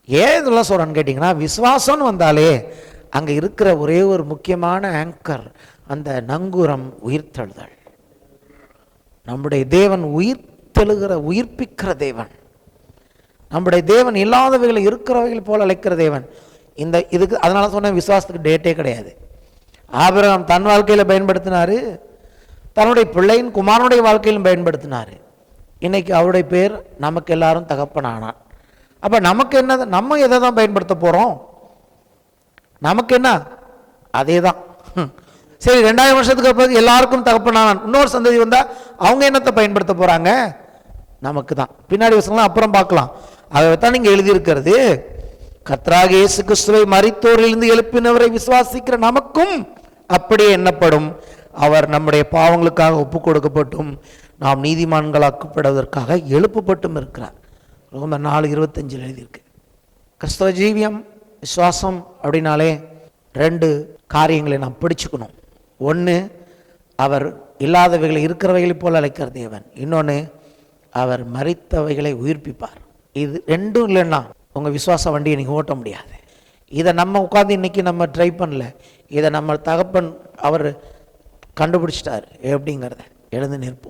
Speaker 1: ஏன் இதெல்லாம் சொல்றேன்னு கேட்டிங்கன்னா, விசுவாசம்னு வந்தாலே அங்கே இருக்கிற ஒரே ஒரு முக்கியமான ஆங்கர், அந்த நங்கூரம் உயிர்த்தெழுதல். நம்முடைய தேவன் உயிர்ப்பிக்கிற தேவன். நம்முடைய தேவன் இல்லாதவைகளை இருக்கிறவைகள் போல அழைக்கிற தேவன். இதுக்கு அதனால சொன்ன விசுவாசத்துக்கு டேட்டே கிடையாது. ஆபிரகாம் தன் வாழ்க்கையில் பயன்படுத்தினாரு, தன்னுடைய பிள்ளையின் குமாரனுடைய வாழ்க்கையிலும் பயன்படுத்தினாரு. இன்னைக்கு அவருடைய பேர் நமக்கு எல்லாரும் தகப்பனானான். அப்ப நமக்கு என்ன? நம்ம எதை தான் பயன்படுத்த போறோம்? நமக்கு என்ன? அதே தான். சரி, 2000 வருஷத்துக்கு பிறகு எல்லாருக்கும் தகப்பனானான், இன்னொரு சந்ததி வந்தா அவங்க என்னத்தை பயன்படுத்த போறாங்க? நமக்கு தான். பின்னாடி வசனம்லாம் அப்புறம் பார்க்கலாம். அதைத்தான் நீங்க எழுதியிருக்கிறது, கர்த்தராகிய இயேசு கிறிஸ்துவை மரித்தோரிலிருந்து எழுப்பினவரை விசுவாசிக்கிற நமக்கும் அப்படியே எண்ணப்படும். அவர் நம்முடைய பாவங்களுக்காக ஒப்பு கொடுக்கப்பட்டும் நாம் நீதிமான்களாக்கப்படுவதற்காக எழுப்பப்பட்டும் இருக்கிறார். ரோமர் 4:25 எழுதியிருக்கு. கிறிஸ்தவ ஜீவியம் விசுவாசம் அப்படின்னாலே 2 காரியங்களை நாம் பிடிச்சுக்கணும். ஒன்று, அவர் இல்லாதவைகளை இருக்கிறவைகளை போல் அழைக்கிற தேவன். இன்னொன்று, அவர் மரித்தவைகளை உயிர்ப்பிப்பார். இது 2 இல்லைன்னா உங்கள் விசுவாச வண்டியை நீங்கள் ஓட்ட முடியாது. இதை நம்ம உட்காந்து இன்றைக்கி நம்ம ட்ரை பண்ணல, இதை நம்ம தகப்பன் அவர் கண்டுபிடிச்சிட்டார் எப்படிங்கிறத. எழுந்து நிற்போம்.